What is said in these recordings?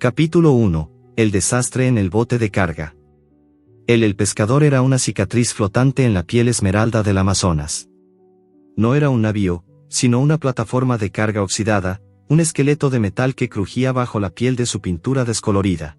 Capítulo 1. El desastre en el bote de carga. El pescador era una cicatriz flotante en la piel esmeralda del Amazonas. No era un navío, sino una plataforma de carga oxidada, un esqueleto de metal que crujía bajo la piel de su pintura descolorida.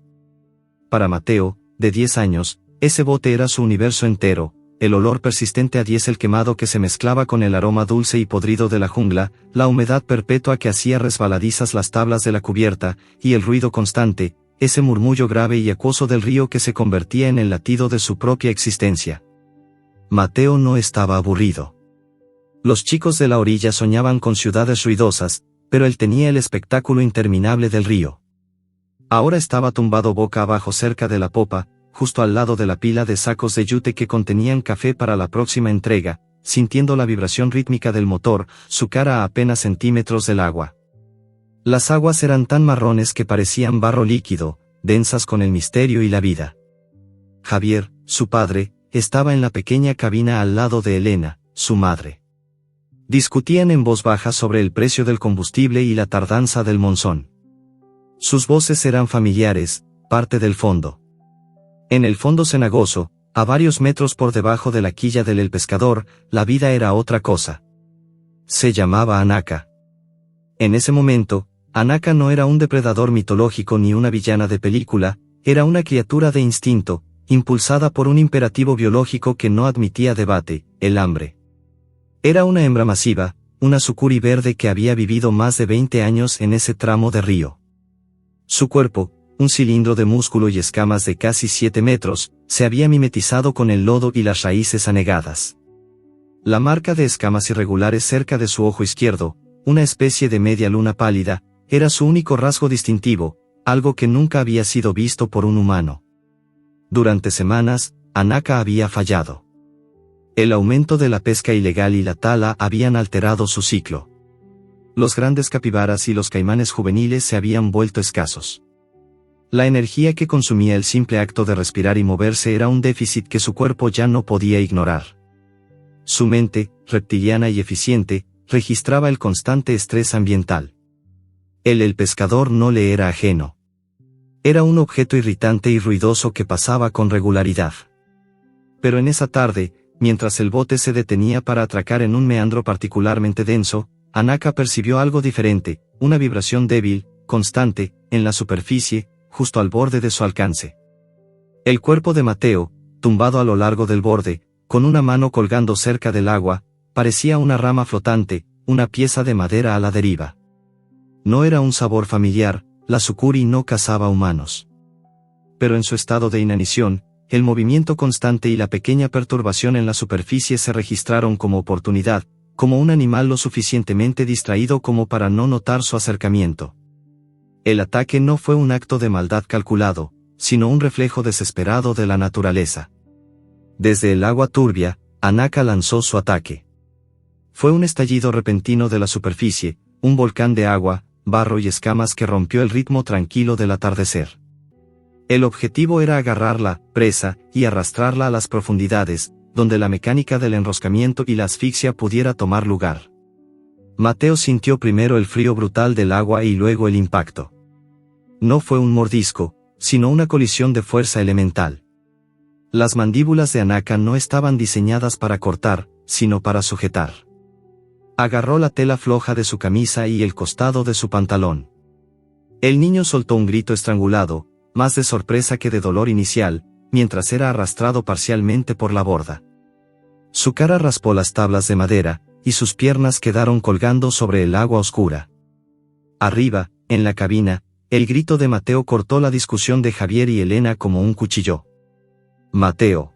Para Mateo, de 10 años, ese bote era su universo entero, el olor persistente a diésel quemado que se mezclaba con el aroma dulce y podrido de la jungla, la humedad perpetua que hacía resbaladizas las tablas de la cubierta, y el ruido constante, ese murmullo grave y acuoso del río que se convertía en el latido de su propia existencia. Mateo no estaba aburrido. Los chicos de la orilla soñaban con ciudades ruidosas, pero él tenía el espectáculo interminable del río. Ahora estaba tumbado boca abajo cerca de la popa, justo al lado de la pila de sacos de yute que contenían café para la próxima entrega, sintiendo la vibración rítmica del motor, su cara a apenas centímetros del agua. Las aguas eran tan marrones que parecían barro líquido, densas con el misterio y la vida. Javier, su padre, estaba en la pequeña cabina al lado de Elena, su madre. Discutían en voz baja sobre el precio del combustible y la tardanza del monzón. Sus voces eran familiares, parte del fondo. En el fondo cenagoso, a varios metros por debajo de la quilla del pescador, la vida era otra cosa. Se llamaba Anaka. En ese momento, Anaka no era un depredador mitológico ni una villana de película, era una criatura de instinto, impulsada por un imperativo biológico que no admitía debate, el hambre. Era una hembra masiva, una sucuri verde que había vivido más de 20 años en ese tramo de río. Su cuerpo, un cilindro de músculo y escamas de casi 7 metros, se había mimetizado con el lodo y las raíces anegadas. La marca de escamas irregulares cerca de su ojo izquierdo, una especie de media luna pálida, era su único rasgo distintivo, algo que nunca había sido visto por un humano. Durante semanas, Anaka había fallado. El aumento de la pesca ilegal y la tala habían alterado su ciclo. Los grandes capibaras y los caimanes juveniles se habían vuelto escasos. La energía que consumía el simple acto de respirar y moverse era un déficit que su cuerpo ya no podía ignorar. Su mente, reptiliana y eficiente, registraba el constante estrés ambiental. El pescador no le era ajeno. Era un objeto irritante y ruidoso que pasaba con regularidad. Pero en esa tarde, mientras el bote se detenía para atracar en un meandro particularmente denso, Anaka percibió algo diferente, una vibración débil, constante, en la superficie, justo al borde de su alcance. El cuerpo de Mateo, tumbado a lo largo del borde, con una mano colgando cerca del agua, parecía una rama flotante, una pieza de madera a la deriva. No era un sabor familiar, la sucuri no cazaba humanos. Pero en su estado de inanición, el movimiento constante y la pequeña perturbación en la superficie se registraron como oportunidad, como un animal lo suficientemente distraído como para no notar su acercamiento. El ataque no fue un acto de maldad calculado, sino un reflejo desesperado de la naturaleza. Desde el agua turbia, Anaka lanzó su ataque. Fue un estallido repentino de la superficie, un volcán de agua, barro y escamas que rompió el ritmo tranquilo del atardecer. El objetivo era agarrar la presa y arrastrarla a las profundidades, donde la mecánica del enroscamiento y la asfixia pudiera tomar lugar. Mateo sintió primero el frío brutal del agua y luego el impacto. No fue un mordisco, sino una colisión de fuerza elemental. Las mandíbulas de Anaka no estaban diseñadas para cortar, sino para sujetar. Agarró la tela floja de su camisa y el costado de su pantalón. El niño soltó un grito estrangulado, más de sorpresa que de dolor inicial, mientras era arrastrado parcialmente por la borda. Su cara raspó las tablas de madera, y sus piernas quedaron colgando sobre el agua oscura. Arriba, en la cabina, el grito de Mateo cortó la discusión de Javier y Elena como un cuchillo. «Mateo.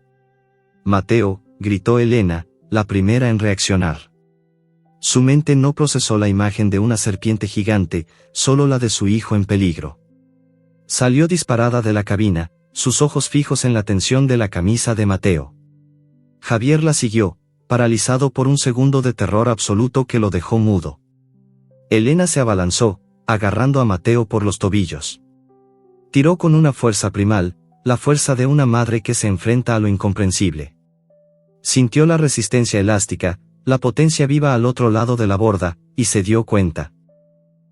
Mateo», gritó Elena, la primera en reaccionar. Su mente no procesó la imagen de una serpiente gigante, solo la de su hijo en peligro. Salió disparada de la cabina, sus ojos fijos en la tensión de la camisa de Mateo. Javier la siguió, paralizado por un segundo de terror absoluto que lo dejó mudo. Elena se abalanzó, agarrando a Mateo por los tobillos. Tiró con una fuerza primal, la fuerza de una madre que se enfrenta a lo incomprensible. Sintió la resistencia elástica, la potencia viva al otro lado de la borda, y se dio cuenta.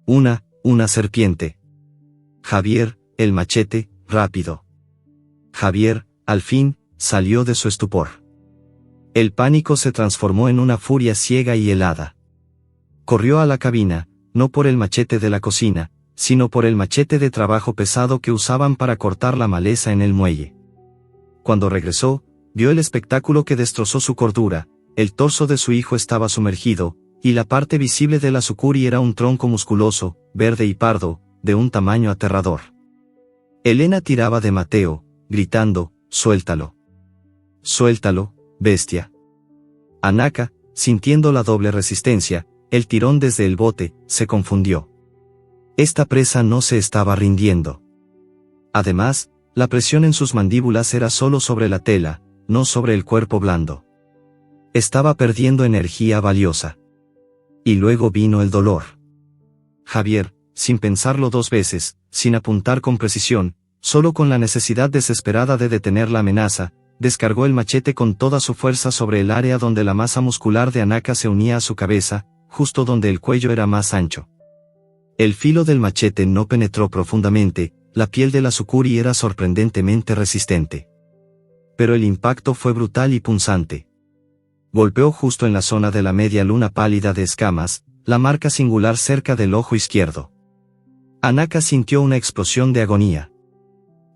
Una serpiente. Javier, el machete, rápido. Javier, al fin, salió de su estupor. El pánico se transformó en una furia ciega y helada. Corrió a la cabina, no por el machete de la cocina, sino por el machete de trabajo pesado que usaban para cortar la maleza en el muelle. Cuando regresó, vio el espectáculo que destrozó su cordura. El torso de su hijo estaba sumergido, y la parte visible de la sucuri era un tronco musculoso, verde y pardo, de un tamaño aterrador. Elena tiraba de Mateo, gritando, «Suéltalo. Suéltalo, bestia». Anaka, sintiendo la doble resistencia, el tirón desde el bote, se confundió. Esta presa no se estaba rindiendo. Además, la presión en sus mandíbulas era solo sobre la tela, no sobre el cuerpo blando. Estaba perdiendo energía valiosa. Y luego vino el dolor. Javier, sin pensarlo dos veces, sin apuntar con precisión, solo con la necesidad desesperada de detener la amenaza, descargó el machete con toda su fuerza sobre el área donde la masa muscular de Anaka se unía a su cabeza, justo donde el cuello era más ancho. El filo del machete no penetró profundamente, la piel de la sucuri era sorprendentemente resistente. Pero el impacto fue brutal y punzante. Golpeó justo en la zona de la media luna pálida de escamas, la marca singular cerca del ojo izquierdo. Anaka sintió una explosión de agonía.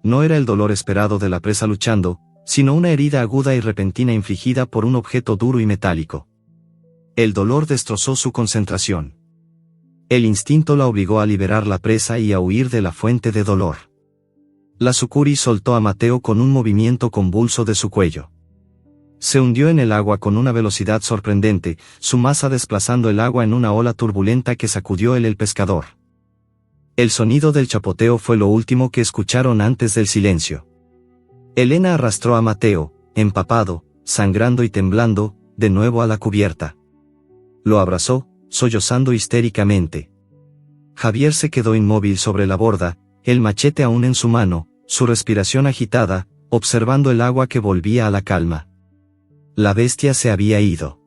No era el dolor esperado de la presa luchando, sino una herida aguda y repentina infligida por un objeto duro y metálico. El dolor destrozó su concentración. El instinto la obligó a liberar la presa y a huir de la fuente de dolor. La sucuri soltó a Mateo con un movimiento convulso de su cuello. Se hundió en el agua con una velocidad sorprendente, su masa desplazando el agua en una ola turbulenta que sacudió el pescador. El sonido del chapoteo fue lo último que escucharon antes del silencio. Elena arrastró a Mateo, empapado, sangrando y temblando, de nuevo a la cubierta. Lo abrazó, sollozando histéricamente. Javier se quedó inmóvil sobre la borda, el machete aún en su mano, su respiración agitada, observando el agua que volvía a la calma. La bestia se había ido.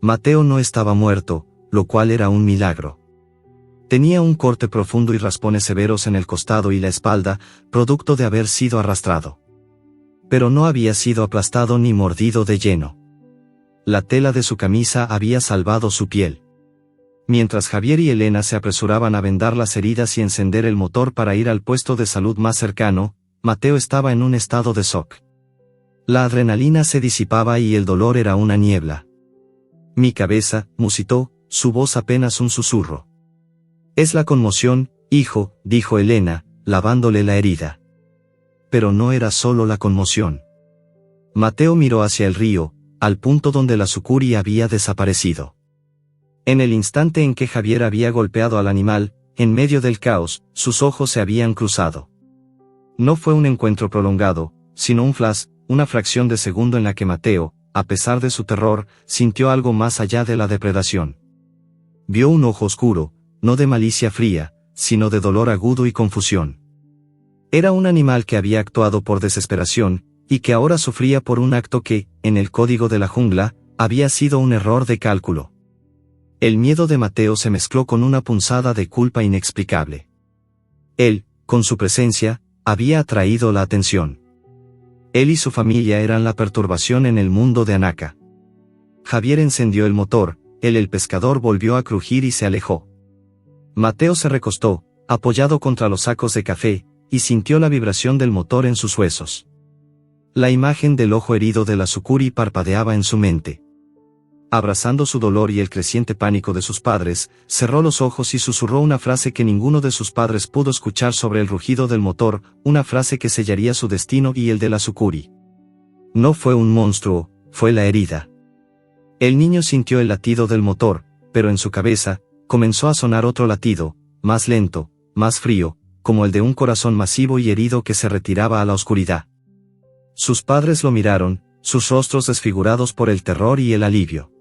Mateo no estaba muerto, lo cual era un milagro. Tenía un corte profundo y raspones severos en el costado y la espalda, producto de haber sido arrastrado. Pero no había sido aplastado ni mordido de lleno. La tela de su camisa había salvado su piel. Mientras Javier y Elena se apresuraban a vendar las heridas y encender el motor para ir al puesto de salud más cercano, Mateo estaba en un estado de shock. La adrenalina se disipaba y el dolor era una niebla. «Mi cabeza», musitó, su voz apenas un susurro. «Es la conmoción, hijo», dijo Elena, lavándole la herida. Pero no era solo la conmoción. Mateo miró hacia el río, al punto donde la sucuri había desaparecido. En el instante en que Javier había golpeado al animal, en medio del caos, sus ojos se habían cruzado. No fue un encuentro prolongado, sino un flash, una fracción de segundo en la que Mateo, a pesar de su terror, sintió algo más allá de la depredación. Vio un ojo oscuro, no de malicia fría, sino de dolor agudo y confusión. Era un animal que había actuado por desesperación, y que ahora sufría por un acto que, en el código de la jungla, había sido un error de cálculo. El miedo de Mateo se mezcló con una punzada de culpa inexplicable. Él, con su presencia, había atraído la atención. Él y su familia eran la perturbación en el mundo de Anaka. Javier encendió el motor, el pescador volvió a crujir y se alejó. Mateo se recostó, apoyado contra los sacos de café, y sintió la vibración del motor en sus huesos. La imagen del ojo herido de la sucuri parpadeaba en su mente. Abrazando su dolor y el creciente pánico de sus padres, cerró los ojos y susurró una frase que ninguno de sus padres pudo escuchar sobre el rugido del motor, una frase que sellaría su destino y el de la sucuri. No fue un monstruo, fue la herida. El niño sintió el latido del motor, pero en su cabeza, comenzó a sonar otro latido, más lento, más frío, como el de un corazón masivo y herido que se retiraba a la oscuridad. Sus padres lo miraron, sus rostros desfigurados por el terror y el alivio.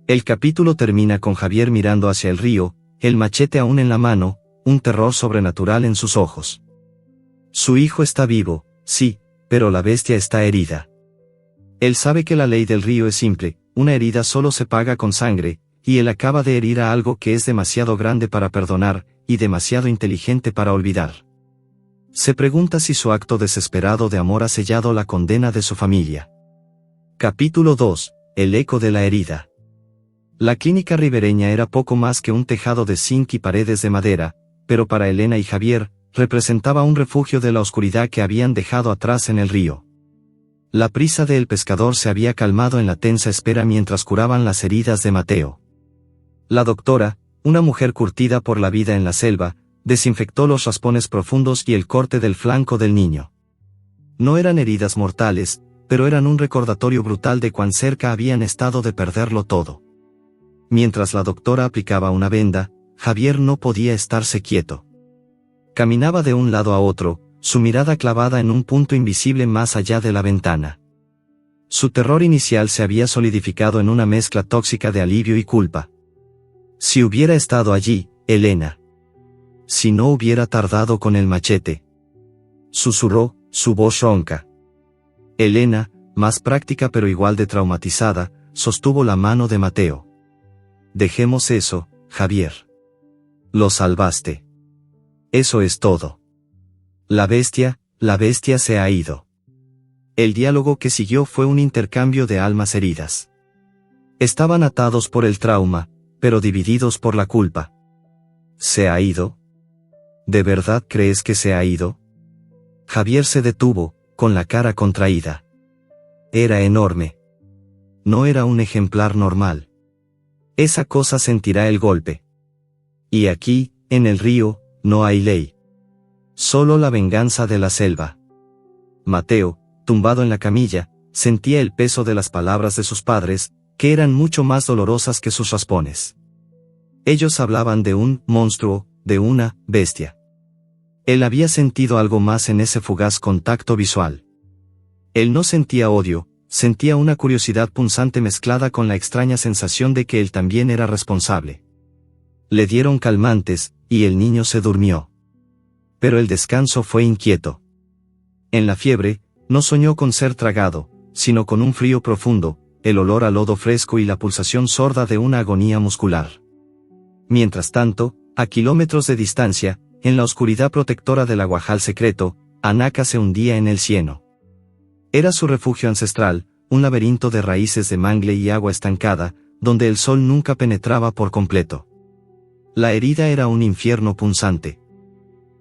El capítulo termina con Javier mirando hacia el río, el machete aún en la mano, un terror sobrenatural en sus ojos. Su hijo está vivo, sí, pero la bestia está herida. Él sabe que la ley del río es simple, una herida solo se paga con sangre, y él acaba de herir a algo que es demasiado grande para perdonar, y demasiado inteligente para olvidar. Se pregunta si su acto desesperado de amor ha sellado la condena de su familia. Capítulo 2. El eco de la herida. La clínica ribereña era poco más que un tejado de zinc y paredes de madera, pero para Elena y Javier, representaba un refugio de la oscuridad que habían dejado atrás en el río. La prisa de El Pescador se había calmado en la tensa espera mientras curaban las heridas de Mateo. La doctora, una mujer curtida por la vida en la selva, desinfectó los raspones profundos y el corte del flanco del niño. No eran heridas mortales, pero eran un recordatorio brutal de cuán cerca habían estado de perderlo todo. Mientras la doctora aplicaba una venda, Javier no podía estarse quieto. Caminaba de un lado a otro, su mirada clavada en un punto invisible más allá de la ventana. Su terror inicial se había solidificado en una mezcla tóxica de alivio y culpa. Si hubiera estado allí, Elena. Si no hubiera tardado con el machete. Susurró, su voz ronca. Elena, más práctica pero igual de traumatizada, sostuvo la mano de Mateo. Dejemos eso, Javier. Lo salvaste. Eso es todo. La bestia se ha ido. El diálogo que siguió fue un intercambio de almas heridas. Estaban atados por el trauma, pero divididos por la culpa. ¿Se ha ido? ¿De verdad crees que se ha ido? Javier se detuvo, con la cara contraída. Era enorme. No era un ejemplar normal. Esa cosa sentirá el golpe. Y aquí, en el río, no hay ley. Solo la venganza de la selva. Mateo, tumbado en la camilla, sentía el peso de las palabras de sus padres, que eran mucho más dolorosas que sus raspones. Ellos hablaban de un monstruo, de una bestia. Él había sentido algo más en ese fugaz contacto visual. Él no sentía odio, sentía una curiosidad punzante mezclada con la extraña sensación de que él también era responsable. Le dieron calmantes, y el niño se durmió. Pero el descanso fue inquieto. En la fiebre, no soñó con ser tragado, sino con un frío profundo, el olor a lodo fresco y la pulsación sorda de una agonía muscular. Mientras tanto, a kilómetros de distancia, en la oscuridad protectora del aguajal secreto, Anaka se hundía en el cieno. Era su refugio ancestral, un laberinto de raíces de mangle y agua estancada, donde el sol nunca penetraba por completo. La herida era un infierno punzante.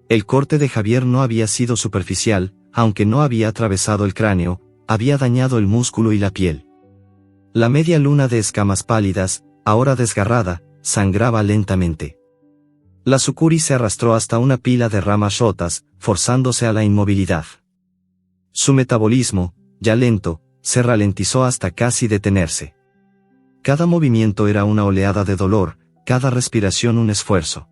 El corte de Javier no había sido superficial, aunque no había atravesado el cráneo, había dañado el músculo y la piel. La media luna de escamas pálidas, ahora desgarrada, sangraba lentamente. La Sukuri se arrastró hasta una pila de ramas rotas, forzándose a la inmovilidad. Su metabolismo, ya lento, se ralentizó hasta casi detenerse. Cada movimiento era una oleada de dolor, cada respiración un esfuerzo.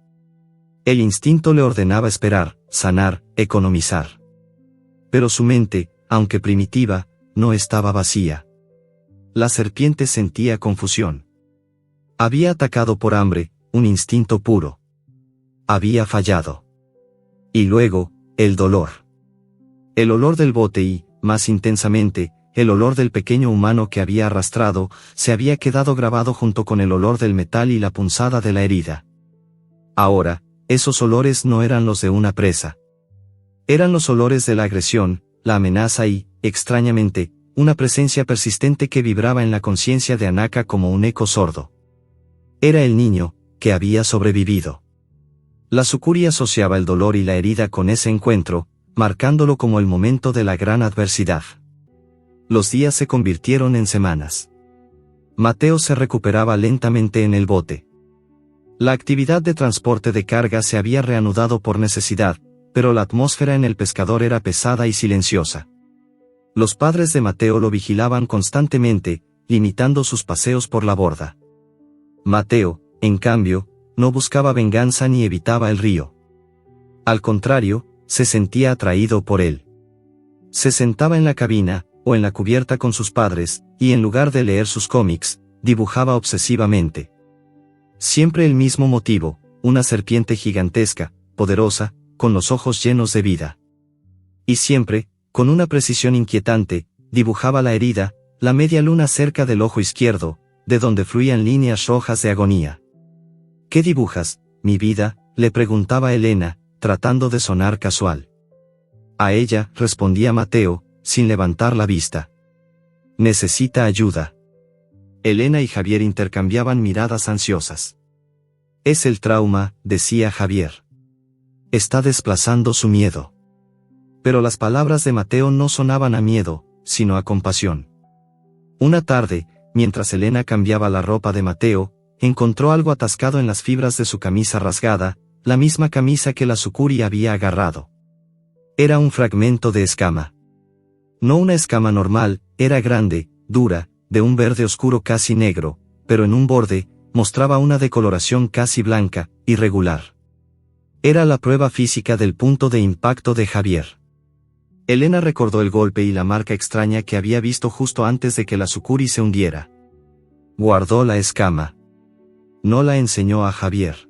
El instinto le ordenaba esperar, sanar, economizar. Pero su mente, aunque primitiva, no estaba vacía. La serpiente sentía confusión. Había atacado por hambre, un instinto puro. Había fallado. Y luego, el dolor. El olor del bote y, más intensamente, el olor del pequeño humano que había arrastrado, se había quedado grabado junto con el olor del metal y la punzada de la herida. Ahora, esos olores no eran los de una presa. Eran los olores de la agresión, la amenaza y, extrañamente, una presencia persistente que vibraba en la conciencia de Anaka como un eco sordo. Era el niño, que había sobrevivido. La Sukuri asociaba el dolor y la herida con ese encuentro, marcándolo como el momento de la gran adversidad. Los días se convirtieron en semanas. Mateo se recuperaba lentamente en el bote. La actividad de transporte de carga se había reanudado por necesidad, pero la atmósfera en El Pescador era pesada y silenciosa. Los padres de Mateo lo vigilaban constantemente, limitando sus paseos por la borda. Mateo, en cambio, no buscaba venganza ni evitaba el río. Al contrario, se sentía atraído por él. Se sentaba en la cabina, o en la cubierta con sus padres, y en lugar de leer sus cómics, dibujaba obsesivamente. Siempre el mismo motivo, una serpiente gigantesca, poderosa, con los ojos llenos de vida. Y siempre, con una precisión inquietante, dibujaba la herida, la media luna cerca del ojo izquierdo, de donde fluían líneas rojas de agonía. ¿Qué dibujas, mi vida?, le preguntaba Elena, tratando de sonar casual. A ella, respondía Mateo, sin levantar la vista. Necesita ayuda. Elena y Javier intercambiaban miradas ansiosas. Es el trauma, decía Javier. Está desplazando su miedo. Pero las palabras de Mateo no sonaban a miedo, sino a compasión. Una tarde, mientras Elena cambiaba la ropa de Mateo, encontró algo atascado en las fibras de su camisa rasgada, la misma camisa que la Sukuri había agarrado. Era un fragmento de escama. No una escama normal, era grande, dura, de un verde oscuro casi negro, pero en un borde, mostraba una decoloración casi blanca, irregular. Era la prueba física del punto de impacto de Javier. Elena recordó el golpe y la marca extraña que había visto justo antes de que la Sukuri se hundiera. Guardó la escama. No la enseñó a Javier.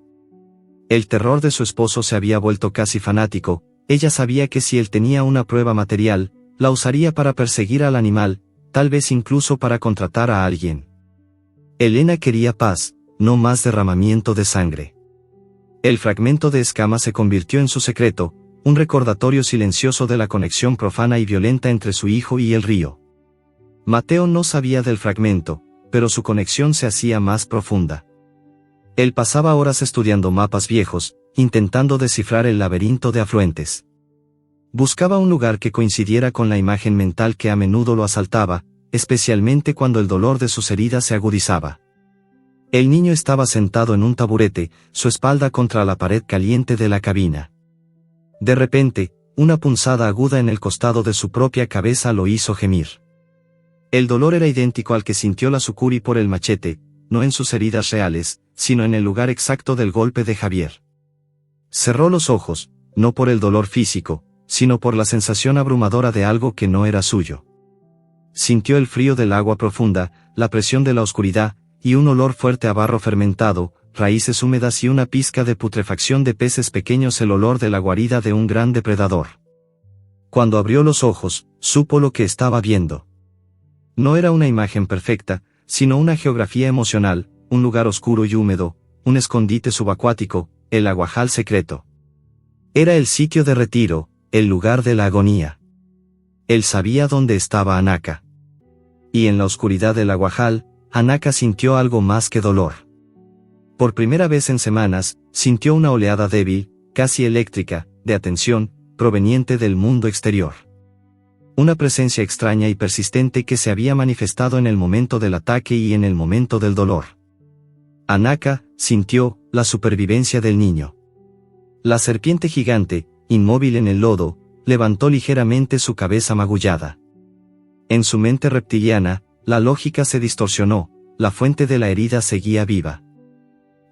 El terror de su esposo se había vuelto casi fanático. Ella sabía que si él tenía una prueba material, la usaría para perseguir al animal, tal vez incluso para contratar a alguien. Elena quería paz, no más derramamiento de sangre. El fragmento de escama se convirtió en su secreto, un recordatorio silencioso de la conexión profana y violenta entre su hijo y el río. Mateo no sabía del fragmento, pero su conexión se hacía más profunda. Él pasaba horas estudiando mapas viejos, intentando descifrar el laberinto de afluentes. Buscaba un lugar que coincidiera con la imagen mental que a menudo lo asaltaba, especialmente cuando el dolor de sus heridas se agudizaba. El niño estaba sentado en un taburete, su espalda contra la pared caliente de la cabina. De repente, una punzada aguda en el costado de su propia cabeza lo hizo gemir. El dolor era idéntico al que sintió la Sukuri por el machete, no en sus heridas reales, sino en el lugar exacto del golpe de Javier. Cerró los ojos, no por el dolor físico, sino por la sensación abrumadora de algo que no era suyo. Sintió el frío del agua profunda, la presión de la oscuridad, y un olor fuerte a barro fermentado, raíces húmedas y una pizca de putrefacción de peces pequeños, el olor de la guarida de un gran depredador. Cuando abrió los ojos, supo lo que estaba viendo. No era una imagen perfecta, sino una geografía emocional, un lugar oscuro y húmedo, un escondite subacuático, el aguajal secreto. Era el sitio de retiro, el lugar de la agonía. Él sabía dónde estaba Anaka. Y en la oscuridad del aguajal, Anaka sintió algo más que dolor. Por primera vez en semanas, sintió una oleada débil, casi eléctrica, de atención, proveniente del mundo exterior. Una presencia extraña y persistente que se había manifestado en el momento del ataque y en el momento del dolor. Anaka sintió la supervivencia del niño. La serpiente gigante, inmóvil en el lodo, levantó ligeramente su cabeza magullada. En su mente reptiliana, la lógica se distorsionó, la fuente de la herida seguía viva.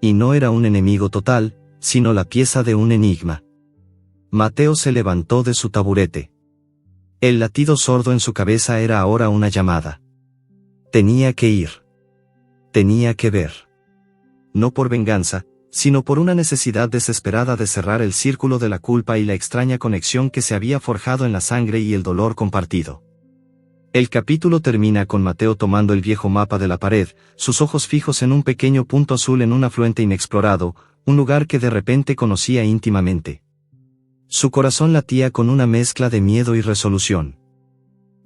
Y no era un enemigo total, sino la pieza de un enigma. Mateo se levantó de su taburete. El latido sordo en su cabeza era ahora una llamada. Tenía que ir. Tenía que ver. No por venganza, sino por una necesidad desesperada de cerrar el círculo de la culpa y la extraña conexión que se había forjado en la sangre y el dolor compartido. El capítulo termina con Mateo tomando el viejo mapa de la pared, sus ojos fijos en un pequeño punto azul en un afluente inexplorado, un lugar que de repente conocía íntimamente. Su corazón latía con una mezcla de miedo y resolución.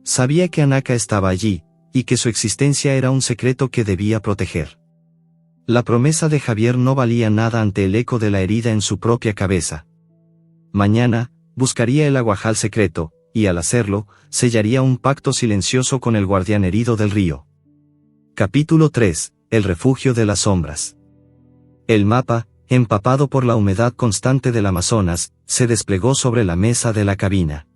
Sabía que Anaka estaba allí, y que su existencia era un secreto que debía proteger. La promesa de Javier no valía nada ante el eco de la herida en su propia cabeza. Mañana, buscaría el aguajal secreto, y al hacerlo, sellaría un pacto silencioso con el guardián herido del río. Capítulo 3. El refugio de las sombras. El mapa, empapado por la humedad constante del Amazonas, se desplegó sobre la mesa de la cabina.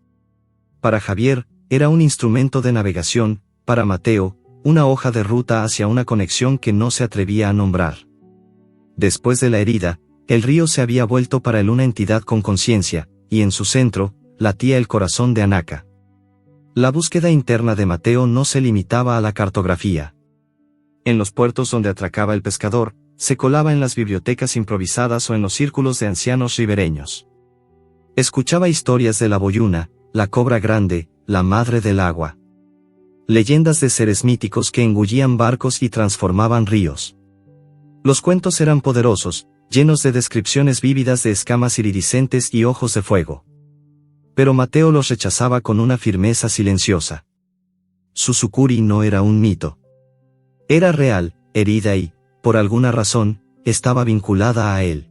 Para Javier, era un instrumento de navegación, para Mateo, una hoja de ruta hacia una conexión que no se atrevía a nombrar. Después de la herida, el río se había vuelto para él una entidad con conciencia, y en su centro, latía el corazón de Anaka. La búsqueda interna de Mateo no se limitaba a la cartografía. En los puertos donde atracaba el pescador, se colaba en las bibliotecas improvisadas o en los círculos de ancianos ribereños. Escuchaba historias de la boyuna, la cobra grande, la madre del agua. Leyendas de seres míticos que engullían barcos y transformaban ríos. Los cuentos eran poderosos, llenos de descripciones vívidas de escamas iridiscentes y ojos de fuego. Pero Mateo los rechazaba con una firmeza silenciosa. Su Sukuri no era un mito. Era real, herida y, por alguna razón, estaba vinculada a él.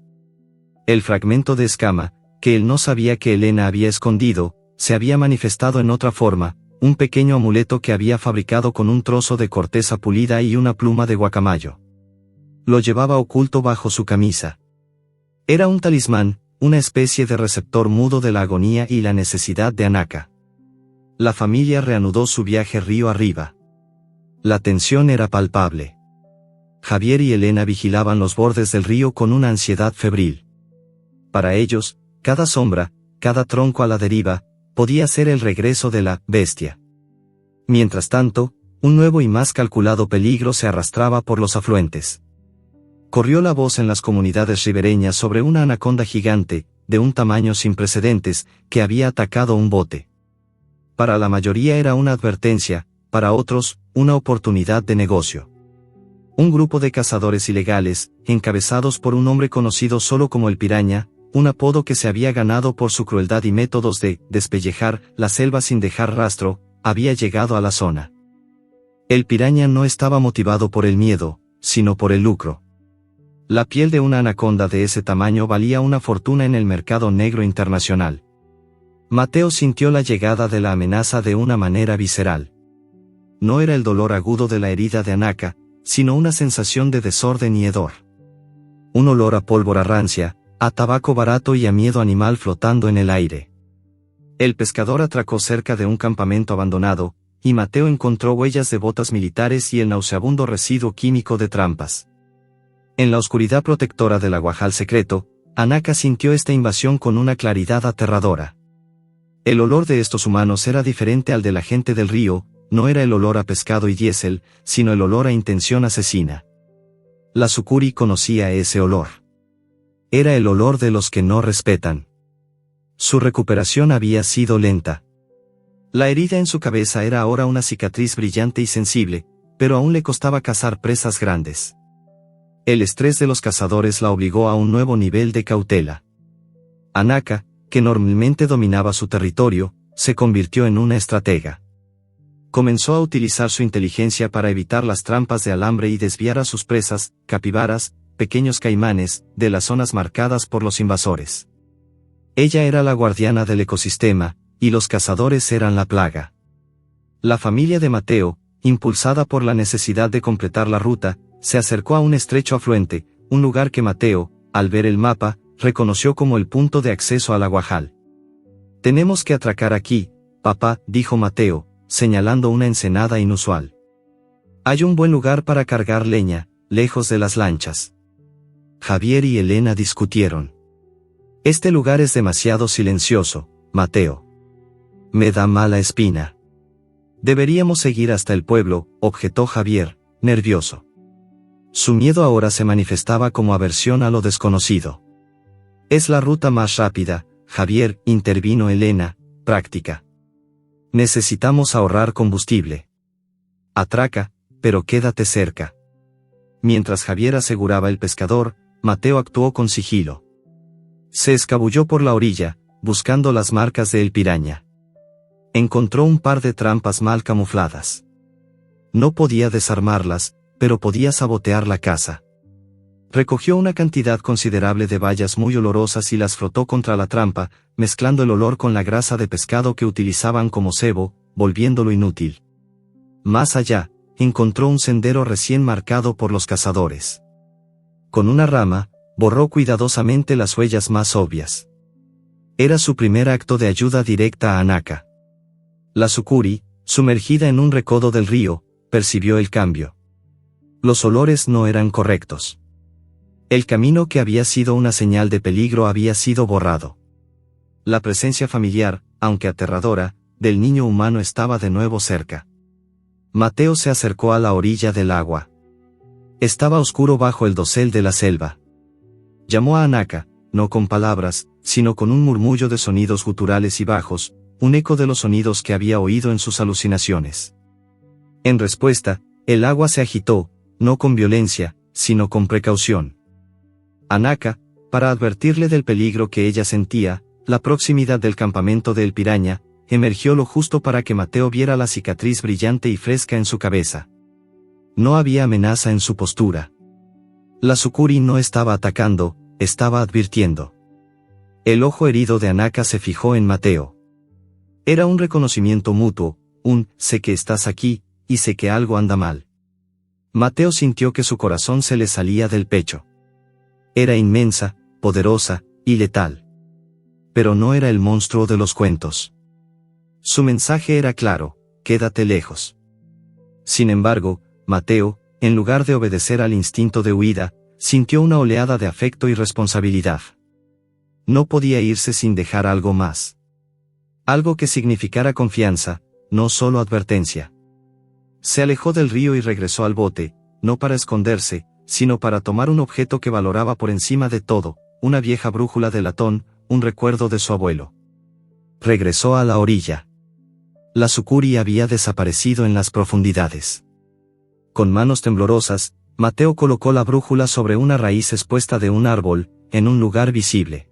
El fragmento de escama, que él no sabía que Elena había escondido, se había manifestado en otra forma, un pequeño amuleto que había fabricado con un trozo de corteza pulida y una pluma de guacamayo. Lo llevaba oculto bajo su camisa. Era un talismán, una especie de receptor mudo de la agonía y la necesidad de Anaka. La familia reanudó su viaje río arriba. La tensión era palpable. Javier y Elena vigilaban los bordes del río con una ansiedad febril. Para ellos, cada sombra, cada tronco a la deriva, podía ser el regreso de la bestia. Mientras tanto, un nuevo y más calculado peligro se arrastraba por los afluentes. Corrió la voz en las comunidades ribereñas sobre una anaconda gigante, de un tamaño sin precedentes, que había atacado un bote. Para la mayoría era una advertencia, para otros, una oportunidad de negocio. Un grupo de cazadores ilegales, encabezados por un hombre conocido solo como el Piraña, un apodo que se había ganado por su crueldad y métodos de despellejar la selva sin dejar rastro, había llegado a la zona. El Piraña no estaba motivado por el miedo, sino por el lucro. La piel de una anaconda de ese tamaño valía una fortuna en el mercado negro internacional. Mateo sintió la llegada de la amenaza de una manera visceral. No era el dolor agudo de la herida de Anaka, sino una sensación de desorden y hedor. Un olor a pólvora rancia, a tabaco barato y a miedo animal flotando en el aire. El pescador atracó cerca de un campamento abandonado, y Mateo encontró huellas de botas militares y el nauseabundo residuo químico de trampas. En la oscuridad protectora del aguajal secreto, Anaka sintió esta invasión con una claridad aterradora. El olor de estos humanos era diferente al de la gente del río, no era el olor a pescado y diésel, sino el olor a intención asesina. La Sukuri conocía ese olor. Era el olor de los que no respetan. Su recuperación había sido lenta. La herida en su cabeza era ahora una cicatriz brillante y sensible, pero aún le costaba cazar presas grandes. El estrés de los cazadores la obligó a un nuevo nivel de cautela. Anaka, que normalmente dominaba su territorio, se convirtió en una estratega. Comenzó a utilizar su inteligencia para evitar las trampas de alambre y desviar a sus presas, capibaras, pequeños caimanes, de las zonas marcadas por los invasores. Ella era la guardiana del ecosistema, y los cazadores eran la plaga. La familia de Mateo, impulsada por la necesidad de completar la ruta, se acercó a un estrecho afluente, un lugar que Mateo, al ver el mapa, reconoció como el punto de acceso al aguajal. «Tenemos que atracar aquí, papá», dijo Mateo, señalando una ensenada inusual. «Hay un buen lugar para cargar leña, lejos de las lanchas». Javier y Elena discutieron. «Este lugar es demasiado silencioso, Mateo. Me da mala espina». «Deberíamos seguir hasta el pueblo», objetó Javier, nervioso. Su miedo ahora se manifestaba como aversión a lo desconocido. «Es la ruta más rápida, Javier», intervino Elena, práctica. «Necesitamos ahorrar combustible. Atraca, pero quédate cerca». Mientras Javier aseguraba el pescador, Mateo actuó con sigilo. Se escabulló por la orilla, buscando las marcas de El Piraña. Encontró un par de trampas mal camufladas. No podía desarmarlas, pero podía sabotear la caza. Recogió una cantidad considerable de bayas muy olorosas y las frotó contra la trampa, mezclando el olor con la grasa de pescado que utilizaban como cebo, volviéndolo inútil. Más allá, encontró un sendero recién marcado por los cazadores. Con una rama, borró cuidadosamente las huellas más obvias. Era su primer acto de ayuda directa a Anaka. La Sukuri, sumergida en un recodo del río, percibió el cambio. Los olores no eran correctos. El camino que había sido una señal de peligro había sido borrado. La presencia familiar, aunque aterradora, del niño humano estaba de nuevo cerca. Mateo se acercó a la orilla del agua. Estaba oscuro bajo el dosel de la selva. Llamó a Anaka, no con palabras, sino con un murmullo de sonidos guturales y bajos, un eco de los sonidos que había oído en sus alucinaciones. En respuesta, el agua se agitó, no con violencia, sino con precaución. Anaka, para advertirle del peligro que ella sentía, la proximidad del campamento de El Piraña, emergió lo justo para que Mateo viera la cicatriz brillante y fresca en su cabeza. No había amenaza en su postura. La Sukuri no estaba atacando, estaba advirtiendo. El ojo herido de Anaka se fijó en Mateo. Era un reconocimiento mutuo, sé que estás aquí, y sé que algo anda mal. Mateo sintió que su corazón se le salía del pecho. Era inmensa, poderosa, y letal. Pero no era el monstruo de los cuentos. Su mensaje era claro: quédate lejos. Sin embargo, Mateo, en lugar de obedecer al instinto de huida, sintió una oleada de afecto y responsabilidad. No podía irse sin dejar algo más. Algo que significara confianza, no solo advertencia. Se alejó del río y regresó al bote, no para esconderse, sino para tomar un objeto que valoraba por encima de todo, una vieja brújula de latón, un recuerdo de su abuelo. Regresó a la orilla. La Sukuri había desaparecido en las profundidades. Con manos temblorosas, Mateo colocó la brújula sobre una raíz expuesta de un árbol, en un lugar visible.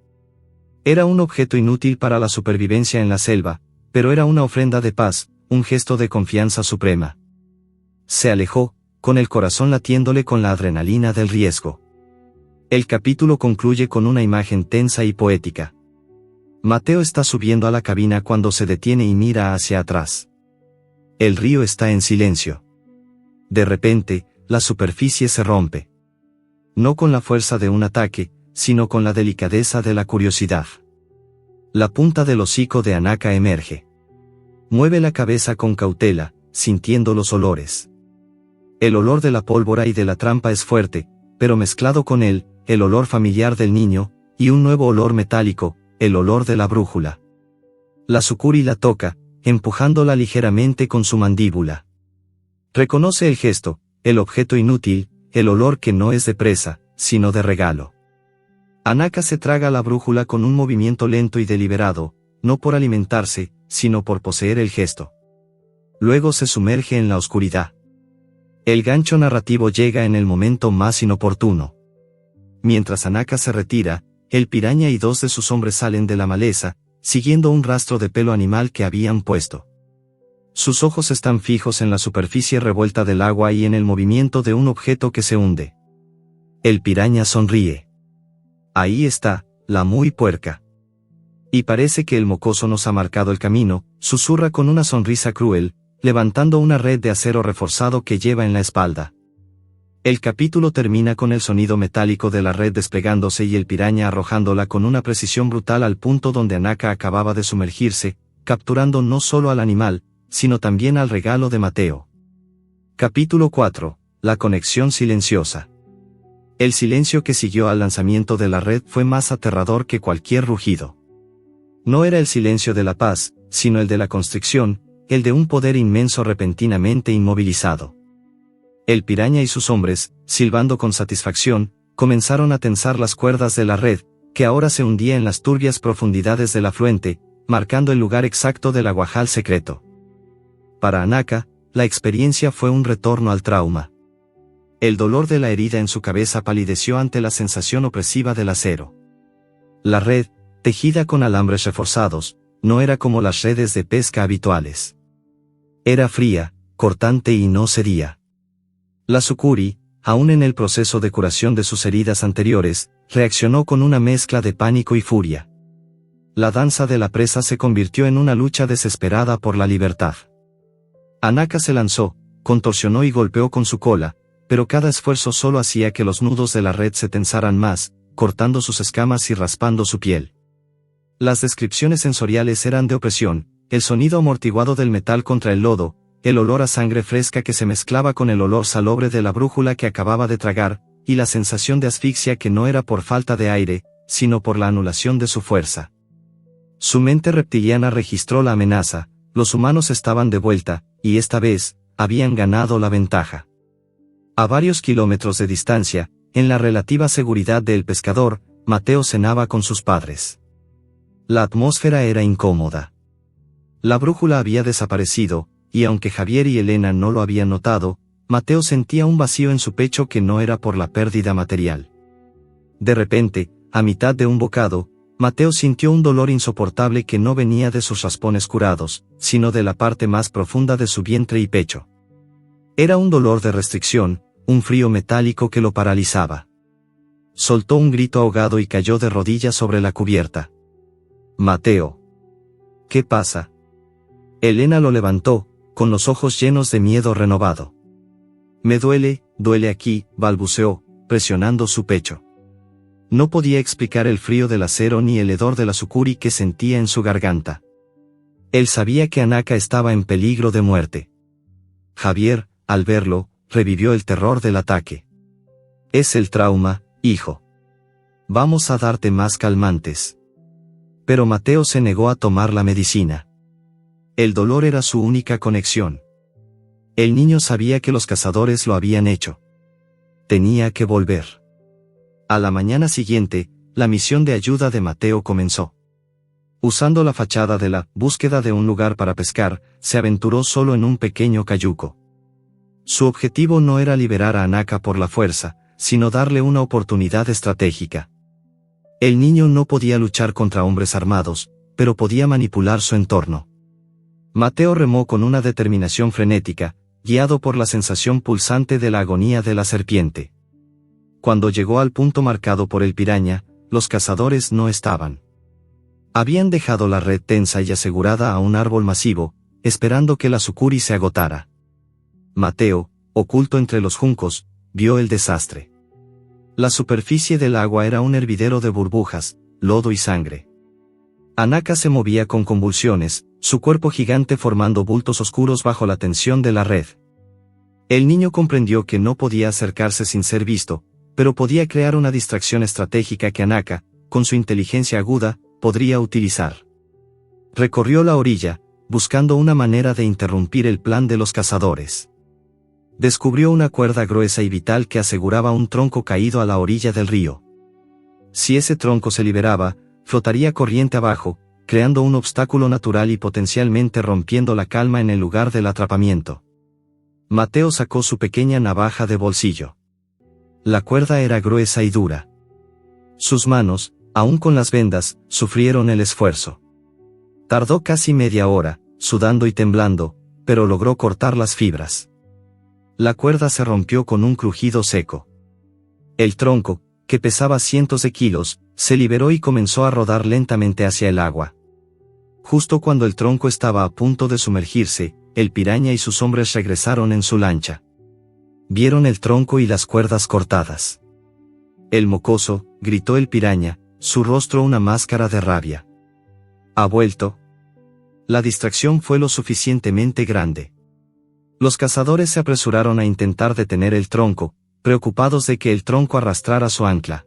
Era un objeto inútil para la supervivencia en la selva, pero era una ofrenda de paz, un gesto de confianza suprema. Se alejó, con el corazón latiéndole con la adrenalina del riesgo. El capítulo concluye con una imagen tensa y poética. Mateo está subiendo a la cabina cuando se detiene y mira hacia atrás. El río está en silencio. De repente, la superficie se rompe. No con la fuerza de un ataque, sino con la delicadeza de la curiosidad. La punta del hocico de Anaka emerge. Mueve la cabeza con cautela, sintiendo los olores. El olor de la pólvora y de la trampa es fuerte, pero mezclado con él, el olor familiar del niño, y un nuevo olor metálico, el olor de la brújula. La Sukuri la toca, empujándola ligeramente con su mandíbula. Reconoce el gesto, el objeto inútil, el olor que no es de presa, sino de regalo. Anaka se traga la brújula con un movimiento lento y deliberado, no por alimentarse, sino por poseer el gesto. Luego se sumerge en la oscuridad. El gancho narrativo llega en el momento más inoportuno. Mientras Anaka se retira, El Piraña y dos de sus hombres salen de la maleza, siguiendo un rastro de pelo animal que habían puesto. Sus ojos están fijos en la superficie revuelta del agua y en el movimiento de un objeto que se hunde. El Piraña sonríe. Ahí está, la muy puerca. Y parece que el mocoso nos ha marcado el camino, susurra con una sonrisa cruel, levantando una red de acero reforzado que lleva en la espalda. El capítulo termina con el sonido metálico de la red desplegándose y el Piraña arrojándola con una precisión brutal al punto donde Anaka acababa de sumergirse, capturando no solo al animal, sino también al regalo de Mateo. Capítulo 4. La conexión silenciosa. El silencio que siguió al lanzamiento de la red fue más aterrador que cualquier rugido. No era el silencio de la paz, sino el de la constricción, el de un poder inmenso repentinamente inmovilizado. El Piraña y sus hombres, silbando con satisfacción, comenzaron a tensar las cuerdas de la red, que ahora se hundía en las turbias profundidades del afluente, marcando el lugar exacto del aguajal secreto. Para Anaka, la experiencia fue un retorno al trauma. El dolor de la herida en su cabeza palideció ante la sensación opresiva del acero. La red, tejida con alambres reforzados, no era como las redes de pesca habituales. Era fría, cortante y no cedía. La Sukuri, aún en el proceso de curación de sus heridas anteriores, reaccionó con una mezcla de pánico y furia. La danza de la presa se convirtió en una lucha desesperada por la libertad. Anaka se lanzó, contorsionó y golpeó con su cola, pero cada esfuerzo solo hacía que los nudos de la red se tensaran más, cortando sus escamas y raspando su piel. Las descripciones sensoriales eran de opresión, el sonido amortiguado del metal contra el lodo, el olor a sangre fresca que se mezclaba con el olor salobre de la brújula que acababa de tragar, y la sensación de asfixia que no era por falta de aire, sino por la anulación de su fuerza. Su mente reptiliana registró la amenaza, los humanos estaban de vuelta, y esta vez, habían ganado la ventaja. A varios kilómetros de distancia, en la relativa seguridad del pescador, Mateo cenaba con sus padres. La atmósfera era incómoda. La brújula había desaparecido, y aunque Javier y Elena no lo habían notado, Mateo sentía un vacío en su pecho que no era por la pérdida material. De repente, a mitad de un bocado, Mateo sintió un dolor insoportable que no venía de sus raspones curados, sino de la parte más profunda de su vientre y pecho. Era un dolor de restricción, un frío metálico que lo paralizaba. Soltó un grito ahogado y cayó de rodillas sobre la cubierta. Mateo. ¿Qué pasa? Elena lo levantó, con los ojos llenos de miedo renovado. Me duele aquí, balbuceó, presionando su pecho. No podía explicar el frío del acero ni el hedor de la sucuri que sentía en su garganta. Él sabía que Anaka estaba en peligro de muerte. Javier, al verlo, revivió el terror del ataque. Es el trauma, hijo. Vamos a darte más calmantes. Pero Mateo se negó a tomar la medicina. El dolor era su única conexión. El niño sabía que los cazadores lo habían hecho. Tenía que volver. A la mañana siguiente, la misión de ayuda de Mateo comenzó. Usando la fachada de la búsqueda de un lugar para pescar, se aventuró solo en un pequeño cayuco. Su objetivo no era liberar a Anaka por la fuerza, sino darle una oportunidad estratégica. El niño no podía luchar contra hombres armados, pero podía manipular su entorno. Mateo remó con una determinación frenética, guiado por la sensación pulsante de la agonía de la serpiente. Cuando llegó al punto marcado por el piraña, los cazadores no estaban. Habían dejado la red tensa y asegurada a un árbol masivo, esperando que la sucuri se agotara. Mateo, oculto entre los juncos, vio el desastre. La superficie del agua era un hervidero de burbujas, lodo y sangre. Anaka se movía con convulsiones, su cuerpo gigante formando bultos oscuros bajo la tensión de la red. El niño comprendió que no podía acercarse sin ser visto, pero podía crear una distracción estratégica que Anaka, con su inteligencia aguda, podría utilizar. Recorrió la orilla, buscando una manera de interrumpir el plan de los cazadores. Descubrió una cuerda gruesa y vital que aseguraba un tronco caído a la orilla del río. Si ese tronco se liberaba, flotaría corriente abajo, creando un obstáculo natural y potencialmente rompiendo la calma en el lugar del atrapamiento. Mateo sacó su pequeña navaja de bolsillo. La cuerda era gruesa y dura. Sus manos, aún con las vendas, sufrieron el esfuerzo. Tardó casi media hora, sudando y temblando, pero logró cortar las fibras. La cuerda se rompió con un crujido seco. El tronco, que pesaba cientos de kilos, se liberó y comenzó a rodar lentamente hacia el agua. Justo cuando el tronco estaba a punto de sumergirse, el piraña y sus hombres regresaron en su lancha. Vieron el tronco y las cuerdas cortadas. El mocoso, gritó el piraña, su rostro una máscara de rabia. ¿Ha vuelto? La distracción fue lo suficientemente grande. Los cazadores se apresuraron a intentar detener el tronco, preocupados de que el tronco arrastrara su ancla.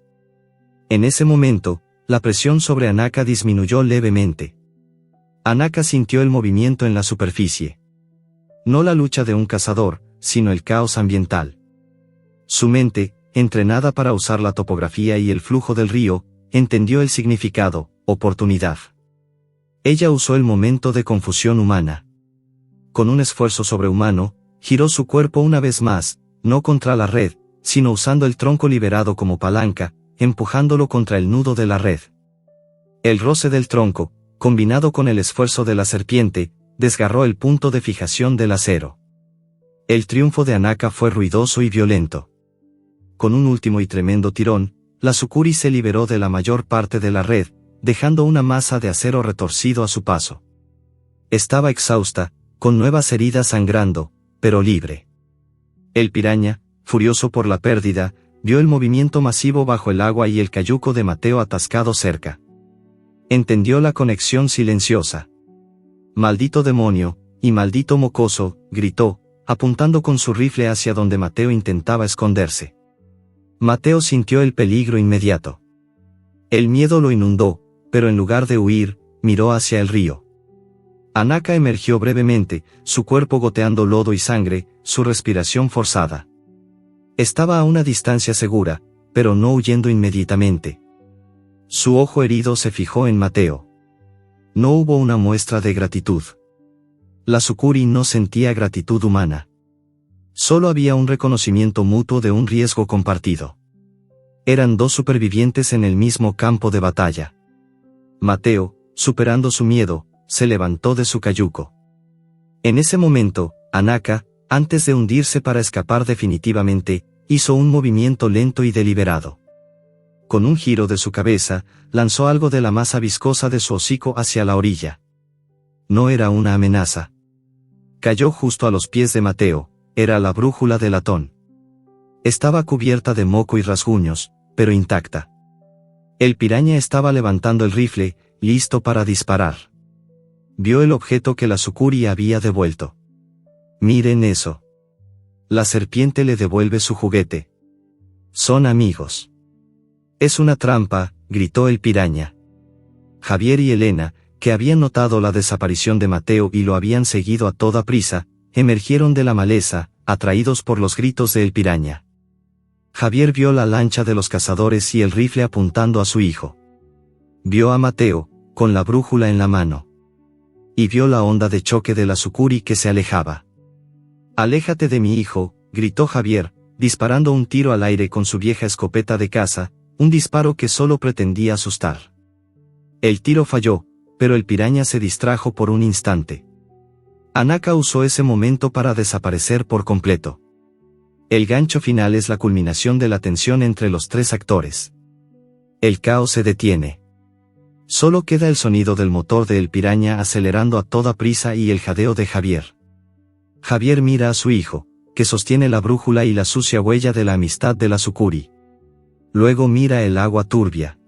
En ese momento, la presión sobre Anaka disminuyó levemente. Anaka sintió el movimiento en la superficie. No la lucha de un cazador, sino el caos ambiental. Su mente, entrenada para usar la topografía y el flujo del río, entendió el significado, oportunidad. Ella usó el momento de confusión humana. Con un esfuerzo sobrehumano, giró su cuerpo una vez más, no contra la red, sino usando el tronco liberado como palanca, empujándolo contra el nudo de la red. El roce del tronco, combinado con el esfuerzo de la serpiente, desgarró el punto de fijación del acero. El triunfo de Anaka fue ruidoso y violento. Con un último y tremendo tirón, la sucuri se liberó de la mayor parte de la red, dejando una masa de acero retorcido a su paso. Estaba exhausta, con nuevas heridas sangrando, pero libre. El piraña, furioso por la pérdida, vio el movimiento masivo bajo el agua y el cayuco de Mateo atascado cerca. Entendió la conexión silenciosa. «Maldito demonio, y maldito mocoso», gritó, apuntando con su rifle hacia donde Mateo intentaba esconderse. Mateo sintió el peligro inmediato. El miedo lo inundó, pero en lugar de huir, miró hacia el río. Anaka emergió brevemente, su cuerpo goteando lodo y sangre, su respiración forzada. Estaba a una distancia segura, pero no huyendo inmediatamente. Su ojo herido se fijó en Mateo. No hubo una muestra de gratitud. La sucuri no sentía gratitud humana. Solo había un reconocimiento mutuo de un riesgo compartido. Eran dos supervivientes en el mismo campo de batalla. Mateo, superando su miedo, se levantó de su cayuco. En ese momento, Anaka, antes de hundirse para escapar definitivamente, hizo un movimiento lento y deliberado. Con un giro de su cabeza, lanzó algo de la masa viscosa de su hocico hacia la orilla. No era una amenaza. Cayó justo a los pies de Mateo, era la brújula de latón. Estaba cubierta de moco y rasguños, pero intacta. El piraña estaba levantando el rifle, listo para disparar. Vio el objeto que la Sukuri había devuelto. Miren eso. La serpiente le devuelve su juguete. Son amigos. Es una trampa, gritó el piraña. Javier y Elena, que habían notado la desaparición de Mateo y lo habían seguido a toda prisa, emergieron de la maleza, atraídos por los gritos del piraña. Javier vio la lancha de los cazadores y el rifle apuntando a su hijo. Vio a Mateo, con la brújula en la mano. Y vio la onda de choque de la Sukuri que se alejaba. «Aléjate de mi hijo», gritó Javier, disparando un tiro al aire con su vieja escopeta de caza, un disparo que solo pretendía asustar. El tiro falló, pero el piraña se distrajo por un instante. Anaka usó ese momento para desaparecer por completo. El gancho final es la culminación de la tensión entre los tres actores. El caos se detiene. Solo queda el sonido del motor del piraña acelerando a toda prisa y el jadeo de Javier. Javier mira a su hijo, que sostiene la brújula y la sucia huella de la amistad de la Sukuri. Luego mira el agua turbia.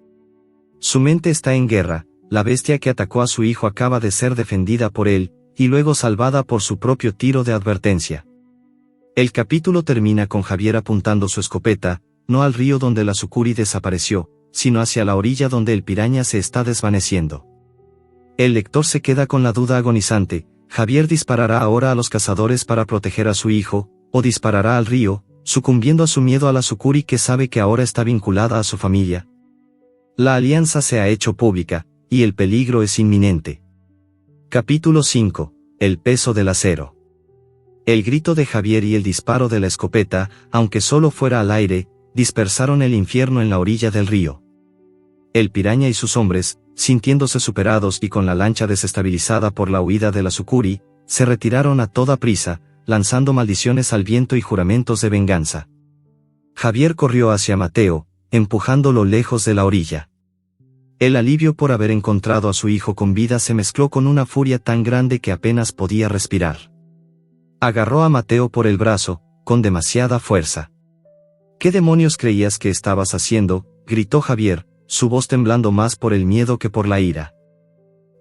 Su mente está en guerra, la bestia que atacó a su hijo acaba de ser defendida por él, y luego salvada por su propio tiro de advertencia. El capítulo termina con Javier apuntando su escopeta, no al río donde la Sukuri desapareció, sino hacia la orilla donde el piraña se está desvaneciendo. El lector se queda con la duda agonizante: ¿Javier disparará ahora a los cazadores para proteger a su hijo, o disparará al río, sucumbiendo a su miedo a la Sukuri que sabe que ahora está vinculada a su familia? La alianza se ha hecho pública, y el peligro es inminente. Capítulo 5. El peso del acero. El grito de Javier y el disparo de la escopeta, aunque solo fuera al aire, dispersaron el infierno en la orilla del río. El piraña y sus hombres, sintiéndose superados y con la lancha desestabilizada por la huida de la Sukuri, se retiraron a toda prisa, lanzando maldiciones al viento y juramentos de venganza. Javier corrió hacia Mateo, empujándolo lejos de la orilla. El alivio por haber encontrado a su hijo con vida se mezcló con una furia tan grande que apenas podía respirar. Agarró a Mateo por el brazo, con demasiada fuerza. «¿Qué demonios creías que estabas haciendo?», gritó Javier, su voz temblando más por el miedo que por la ira.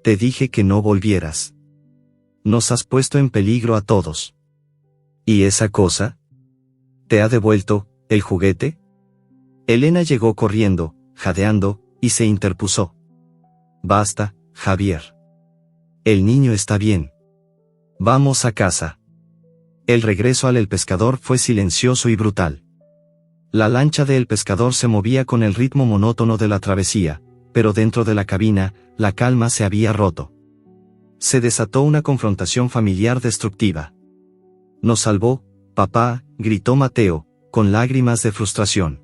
«Te dije que no volvieras. Nos has puesto en peligro a todos». «¿Y esa cosa? ¿Te ha devuelto el juguete?». Elena llegó corriendo, jadeando, y se interpuso. «Basta, Javier. El niño está bien. Vamos a casa». El regreso al El Pescador fue silencioso y brutal. La lancha de El Pescador se movía con el ritmo monótono de la travesía, pero dentro de la cabina, la calma se había roto. Se desató una confrontación familiar destructiva. «Nos salvó, papá», gritó Mateo, con lágrimas de frustración.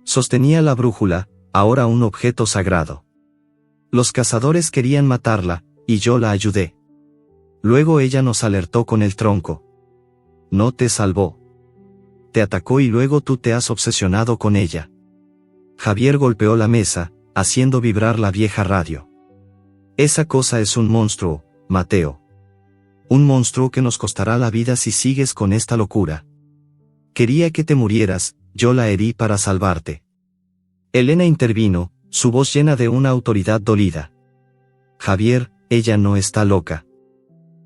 Sostenía la brújula, ahora un objeto sagrado. «Los cazadores querían matarla, y yo la ayudé. Luego ella nos alertó con el tronco. No te salvó. Te atacó y luego tú te has obsesionado con ella». Javier golpeó la mesa, haciendo vibrar la vieja radio. «Esa cosa es un monstruo, Mateo. Un monstruo que nos costará la vida si sigues con esta locura. Quería que te murieras, yo la herí para salvarte». Elena intervino, su voz llena de una autoridad dolida. «Javier, ella no está loca.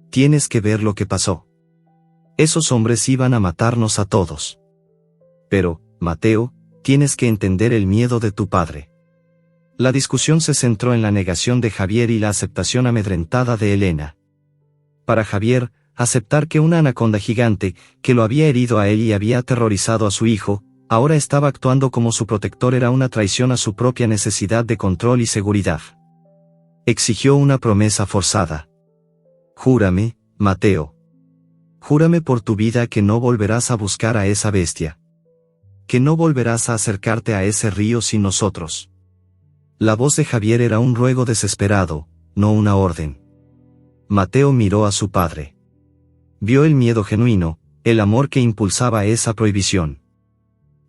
Tienes que ver lo que pasó. Esos hombres iban a matarnos a todos. Pero, Mateo, tienes que entender el miedo de tu padre». La discusión se centró en la negación de Javier y la aceptación amedrentada de Elena. Para Javier, aceptar que una anaconda gigante, que lo había herido a él y había aterrorizado a su hijo, ahora estaba actuando como su protector era una traición a su propia necesidad de control y seguridad. Exigió una promesa forzada. «Júrame, Mateo. Júrame por tu vida que no volverás a buscar a esa bestia. Que no volverás a acercarte a ese río sin nosotros. La voz de Javier era un ruego desesperado, no una orden. Mateo miró a su padre. Vio el miedo genuino, el amor que impulsaba esa prohibición.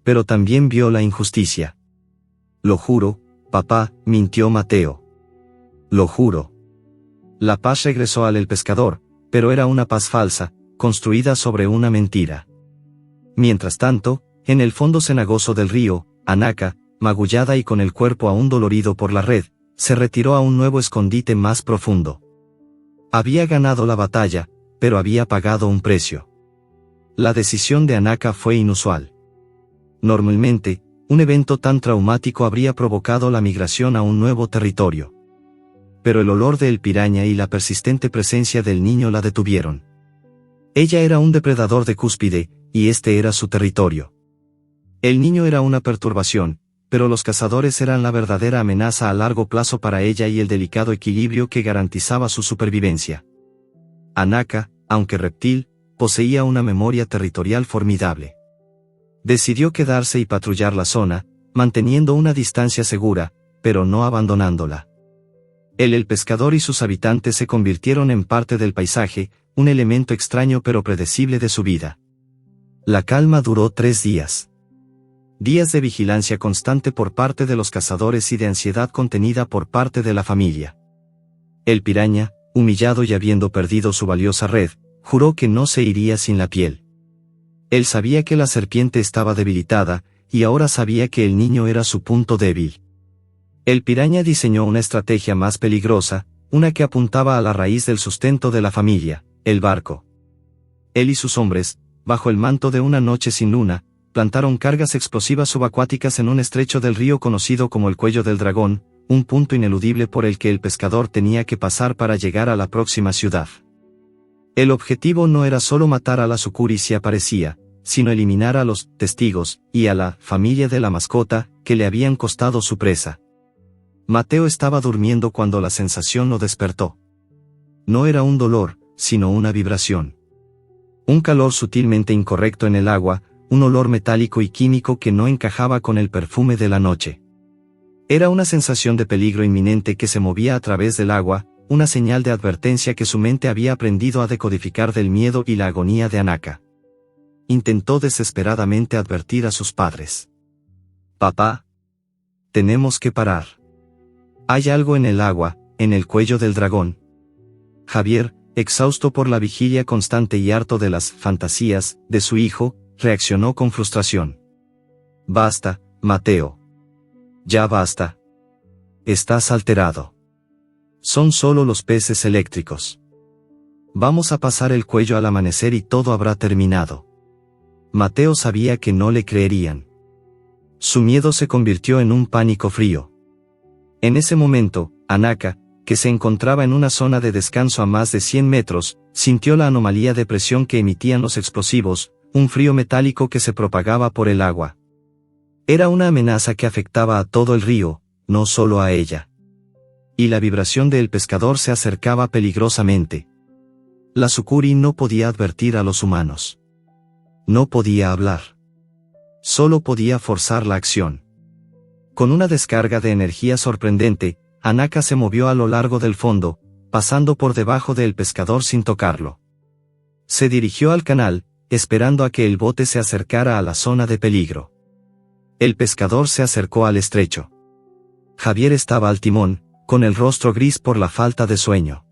Pero también vio la injusticia. Lo juro, papá, mintió Mateo. Lo juro. La paz regresó al El Pescador, pero era una paz falsa, construida sobre una mentira. Mientras tanto, en el fondo cenagoso del río, Anaka, magullada y con el cuerpo aún dolorido por la red, se retiró a un nuevo escondite más profundo. Había ganado la batalla, pero había pagado un precio. La decisión de Anaka fue inusual. Normalmente, un evento tan traumático habría provocado la migración a un nuevo territorio. Pero el olor del piraña y la persistente presencia del niño la detuvieron. Ella era un depredador de cúspide, y este era su territorio. El niño era una perturbación, pero los cazadores eran la verdadera amenaza a largo plazo para ella y el delicado equilibrio que garantizaba su supervivencia. Anaka, aunque reptil, poseía una memoria territorial formidable. Decidió quedarse y patrullar la zona, manteniendo una distancia segura, pero no abandonándola. El pescador y sus habitantes se convirtieron en parte del paisaje, un elemento extraño pero predecible de su vida. La calma duró 3 días. Días de vigilancia constante por parte de los cazadores y de ansiedad contenida por parte de la familia. El piraña, humillado y habiendo perdido su valiosa red, juró que no se iría sin la piel. Él sabía que la serpiente estaba debilitada, y ahora sabía que el niño era su punto débil. El piraña diseñó una estrategia más peligrosa, una que apuntaba a la raíz del sustento de la familia, el barco. Él y sus hombres, bajo el manto de una noche sin luna, plantaron cargas explosivas subacuáticas en un estrecho del río conocido como el Cuello del Dragón, un punto ineludible por el que el pescador tenía que pasar para llegar a la próxima ciudad. El objetivo no era solo matar a la Sukuri si aparecía, sino eliminar a los testigos y a la familia de la mascota que le habían costado su presa. Mateo estaba durmiendo cuando la sensación lo despertó. No era un dolor, sino una vibración. Un calor sutilmente incorrecto en el agua, un olor metálico y químico que no encajaba con el perfume de la noche. Era una sensación de peligro inminente que se movía a través del agua, una señal de advertencia que su mente había aprendido a decodificar del miedo y la agonía de Anaka. Intentó desesperadamente advertir a sus padres. «Papá, tenemos que parar. Hay algo en el agua, en el cuello del dragón». Javier, exhausto por la vigilia constante y harto de las fantasías de su hijo, reaccionó con frustración. «Basta, Mateo. Ya basta. Estás alterado. Son solo los peces eléctricos. Vamos a pasar el cuello al amanecer y todo habrá terminado». Mateo sabía que no le creerían. Su miedo se convirtió en un pánico frío. En ese momento, Anaka, que se encontraba en una zona de descanso a más de 100 metros, sintió la anomalía de presión que emitían los explosivos, un frío metálico que se propagaba por el agua. Era una amenaza que afectaba a todo el río, no solo a ella. Y la vibración del pescador se acercaba peligrosamente. La Sukuri no podía advertir a los humanos. No podía hablar. Solo podía forzar la acción. Con una descarga de energía sorprendente, Anaka se movió a lo largo del fondo, pasando por debajo del pescador sin tocarlo. Se dirigió al canal, esperando a que el bote se acercara a la zona de peligro. El pescador se acercó al estrecho. Javier estaba al timón, con el rostro gris por la falta de sueño.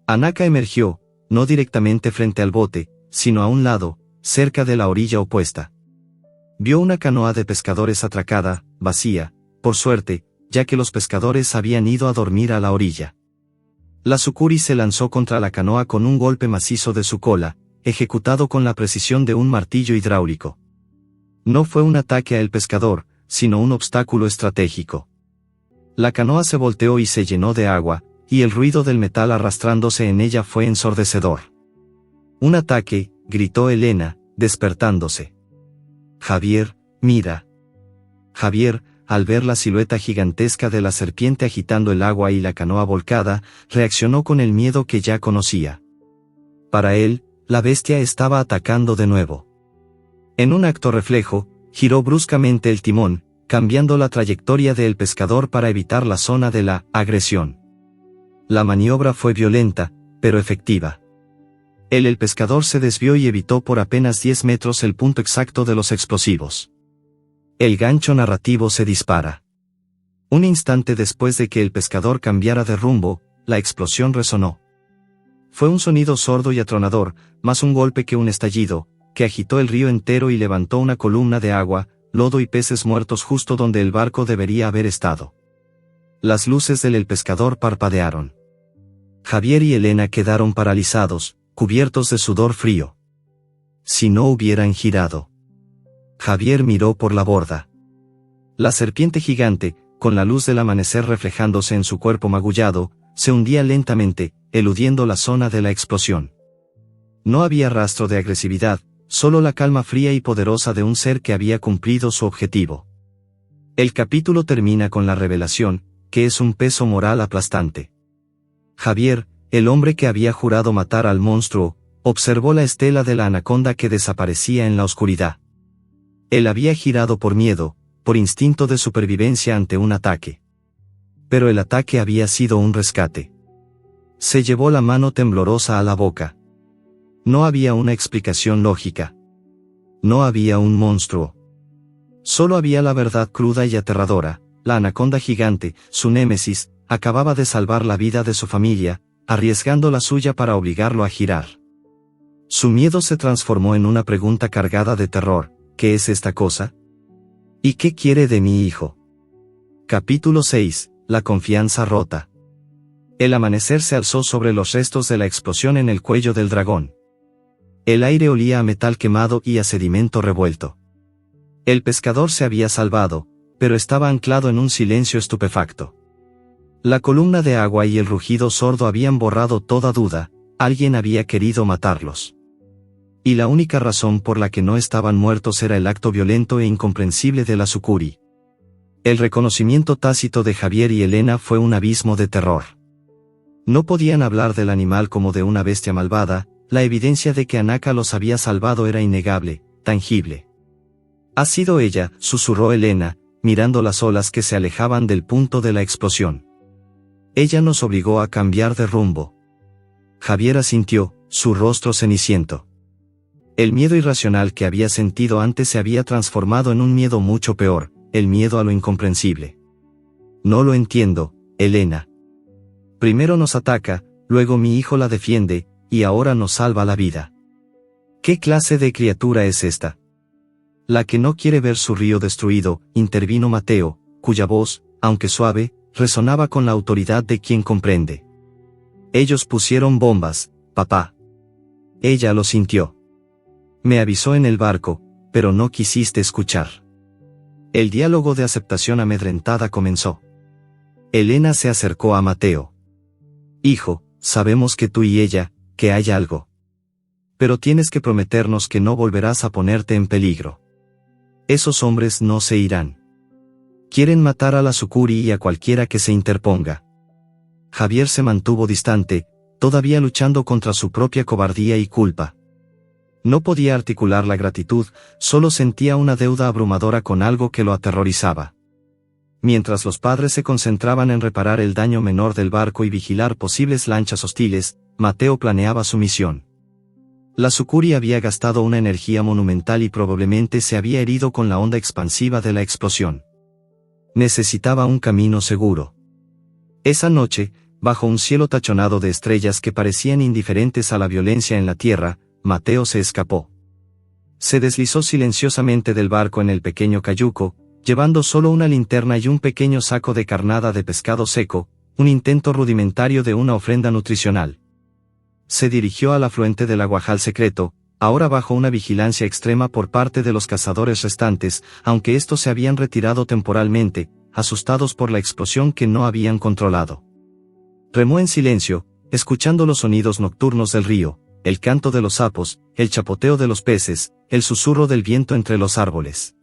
Anaka emergió, no directamente frente al bote, sino a un lado, cerca de la orilla opuesta. Vio una canoa de pescadores atracada, vacía, por suerte, ya que los pescadores habían ido a dormir a la orilla. La Sukuri se lanzó contra la canoa con un golpe macizo de su cola, ejecutado con la precisión de un martillo hidráulico. No fue un ataque a el pescador, sino un obstáculo estratégico. La canoa se volteó y se llenó de agua, y el ruido del metal arrastrándose en ella fue ensordecedor. «Un ataque», gritó Elena, despertándose. «Javier, mira». Javier, al ver la silueta gigantesca de la serpiente agitando el agua y la canoa volcada, reaccionó con el miedo que ya conocía. Para él, la bestia estaba atacando de nuevo. En un acto reflejo, giró bruscamente el timón, cambiando la trayectoria del pescador para evitar la zona de la agresión. La maniobra fue violenta, pero efectiva. El pescador se desvió y evitó por apenas 10 metros el punto exacto de los explosivos. El gancho narrativo se dispara. Un instante después de que el pescador cambiara de rumbo, la explosión resonó. Fue un sonido sordo y atronador, más un golpe que un estallido, que agitó el río entero y levantó una columna de agua, lodo y peces muertos justo donde el barco debería haber estado. Las luces del pescador parpadearon. Javier y Elena quedaron paralizados, cubiertos de sudor frío. Si no hubieran girado. Javier miró por la borda. La serpiente gigante, con la luz del amanecer reflejándose en su cuerpo magullado, se hundía lentamente, eludiendo la zona de la explosión. No había rastro de agresividad, solo la calma fría y poderosa de un ser que había cumplido su objetivo. El capítulo termina con la revelación, que es un peso moral aplastante. Javier, el hombre que había jurado matar al monstruo, observó la estela de la anaconda que desaparecía en la oscuridad. Él había girado por miedo, por instinto de supervivencia ante un ataque. Pero el ataque había sido un rescate. Se llevó la mano temblorosa a la boca. No había una explicación lógica. No había un monstruo. Solo había la verdad cruda y aterradora. La anaconda gigante, su némesis, acababa de salvar la vida de su familia, arriesgando la suya para obligarlo a girar. Su miedo se transformó en una pregunta cargada de terror: ¿qué es esta cosa? ¿Y qué quiere de mi hijo? Capítulo 6. La confianza rota. El amanecer se alzó sobre los restos de la explosión en el cuello del dragón. El aire olía a metal quemado y a sedimento revuelto. El pescador se había salvado, pero estaba anclado en un silencio estupefacto. La columna de agua y el rugido sordo habían borrado toda duda: alguien había querido matarlos. Y la única razón por la que no estaban muertos era el acto violento e incomprensible de la Sucuri. El reconocimiento tácito de Javier y Elena fue un abismo de terror. No podían hablar del animal como de una bestia malvada, la evidencia de que Anaka los había salvado era innegable, tangible. «Ha sido ella», susurró Elena, mirando las olas que se alejaban del punto de la explosión. «Ella nos obligó a cambiar de rumbo». Javier asintió, su rostro ceniciento. El miedo irracional que había sentido antes se había transformado en un miedo mucho peor, el miedo a lo incomprensible. «No lo entiendo, Elena. Primero nos ataca, luego mi hijo la defiende, y ahora nos salva la vida. ¿Qué clase de criatura es esta?». «La que no quiere ver su río destruido», intervino Mateo, cuya voz, aunque suave, resonaba con la autoridad de quien comprende. «Ellos pusieron bombas, papá». Ella lo sintió. «Me avisó en el barco, pero no quisiste escuchar». El diálogo de aceptación amedrentada comenzó. Elena se acercó a Mateo. «Hijo, sabemos que tú y ella, que hay algo. Pero tienes que prometernos que no volverás a ponerte en peligro. Esos hombres no se irán. Quieren matar a la Sucuri y a cualquiera que se interponga». Javier se mantuvo distante, todavía luchando contra su propia cobardía y culpa. No podía articular la gratitud, solo sentía una deuda abrumadora con algo que lo aterrorizaba. Mientras los padres se concentraban en reparar el daño menor del barco y vigilar posibles lanchas hostiles, Mateo planeaba su misión. La Sucuri había gastado una energía monumental y probablemente se había herido con la onda expansiva de la explosión. Necesitaba un camino seguro. Esa noche, bajo un cielo tachonado de estrellas que parecían indiferentes a la violencia en la tierra, Mateo se escapó. Se deslizó silenciosamente del barco en el pequeño cayuco, llevando solo una linterna y un pequeño saco de carnada de pescado seco, un intento rudimentario de una ofrenda nutricional. Se dirigió al afluente del Aguajal secreto, ahora bajo una vigilancia extrema por parte de los cazadores restantes, aunque estos se habían retirado temporalmente, asustados por la explosión que no habían controlado. Remó en silencio, escuchando los sonidos nocturnos del río, el canto de los sapos, el chapoteo de los peces, el susurro del viento entre los árboles.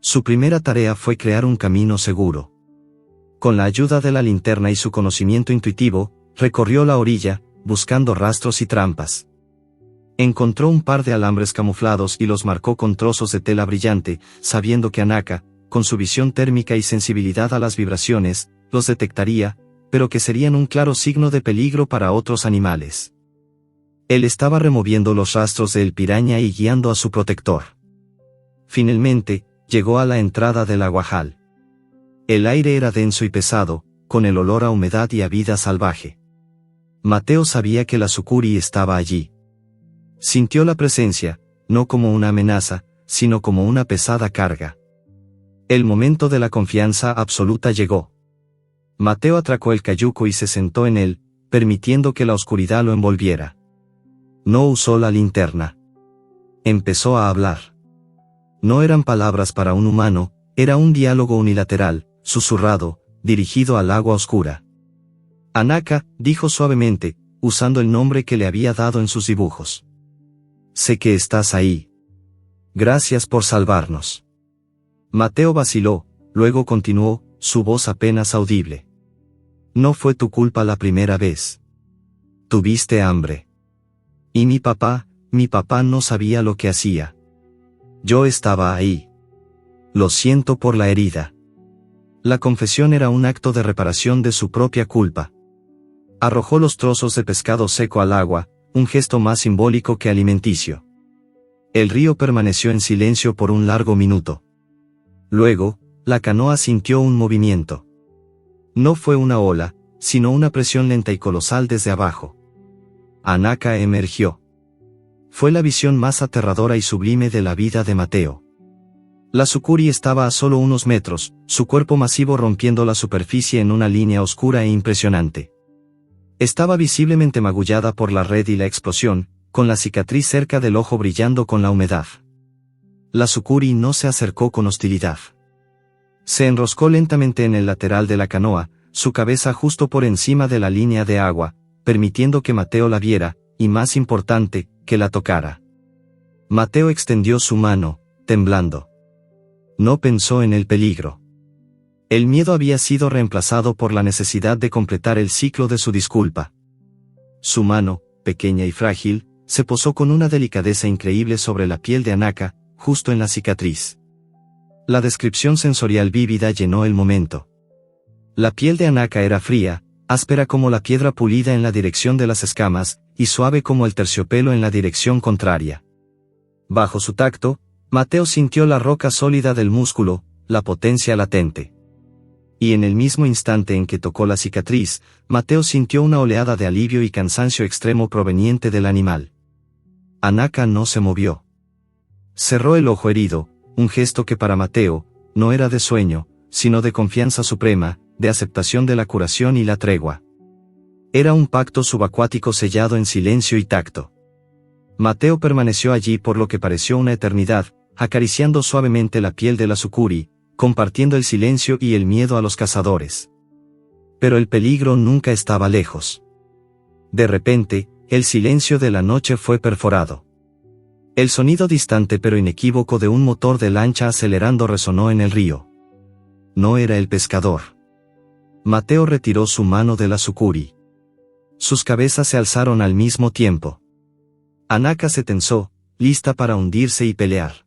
Su primera tarea fue crear un camino seguro. Con la ayuda de la linterna y su conocimiento intuitivo, recorrió la orilla, buscando rastros y trampas. Encontró un par de alambres camuflados y los marcó con trozos de tela brillante, sabiendo que Anaka, con su visión térmica y sensibilidad a las vibraciones, los detectaría, pero que serían un claro signo de peligro para otros animales. Él estaba removiendo los rastros del piraña y guiando a su protector. Finalmente, llegó a la entrada del aguajal. El aire era denso y pesado, con el olor a humedad y a vida salvaje. Mateo sabía que la sucuri estaba allí. Sintió la presencia, no como una amenaza, sino como una pesada carga. El momento de la confianza absoluta llegó. Mateo atracó el cayuco y se sentó en él, permitiendo que la oscuridad lo envolviera. No usó la linterna. Empezó a hablar. No eran palabras para un humano, era un diálogo unilateral, susurrado, dirigido al agua oscura. Anaka, dijo suavemente, usando el nombre que le había dado en sus dibujos. Sé que estás ahí. Gracias por salvarnos. Mateo vaciló, luego continuó, su voz apenas audible. No fue tu culpa la primera vez. Tuviste hambre. Y mi papá no sabía lo que hacía. Yo estaba ahí. Lo siento por la herida. La confesión era un acto de reparación de su propia culpa. Arrojó los trozos de pescado seco al agua, un gesto más simbólico que alimenticio. El río permaneció en silencio por un largo minuto. Luego, la canoa sintió un movimiento. No fue una ola, sino una presión lenta y colosal desde abajo. Anaka emergió. Fue la visión más aterradora y sublime de la vida de Mateo. La sucuri estaba a solo unos metros, su cuerpo masivo rompiendo la superficie en una línea oscura e impresionante. Estaba visiblemente magullada por la red y la explosión, con la cicatriz cerca del ojo brillando con la humedad. La sucuri no se acercó con hostilidad. Se enroscó lentamente en el lateral de la canoa, su cabeza justo por encima de la línea de agua, permitiendo que Mateo la viera, y más importante, que la tocara. Mateo extendió su mano, temblando. No pensó en el peligro. El miedo había sido reemplazado por la necesidad de completar el ciclo de su disculpa. Su mano, pequeña y frágil, se posó con una delicadeza increíble sobre la piel de Anaka, justo en la cicatriz. La descripción sensorial vívida llenó el momento. La piel de Anaka era fría, áspera como la piedra pulida en la dirección de las escamas, y suave como el terciopelo en la dirección contraria. Bajo su tacto, Mateo sintió la roca sólida del músculo, la potencia latente. Y en el mismo instante en que tocó la cicatriz, Mateo sintió una oleada de alivio y cansancio extremo proveniente del animal. Anaka no se movió. Cerró el ojo herido, un gesto que para Mateo, no era de sueño, sino de confianza suprema, de aceptación de la curación y la tregua. Era un pacto subacuático sellado en silencio y tacto. Mateo permaneció allí por lo que pareció una eternidad, acariciando suavemente la piel de la sucuri, compartiendo el silencio y el miedo a los cazadores. Pero el peligro nunca estaba lejos. De repente, el silencio de la noche fue perforado. El sonido distante pero inequívoco de un motor de lancha acelerando resonó en el río. No era el pescador. Mateo retiró su mano de la sucuri. Sus cabezas se alzaron al mismo tiempo. Anaka se tensó, lista para hundirse y pelear.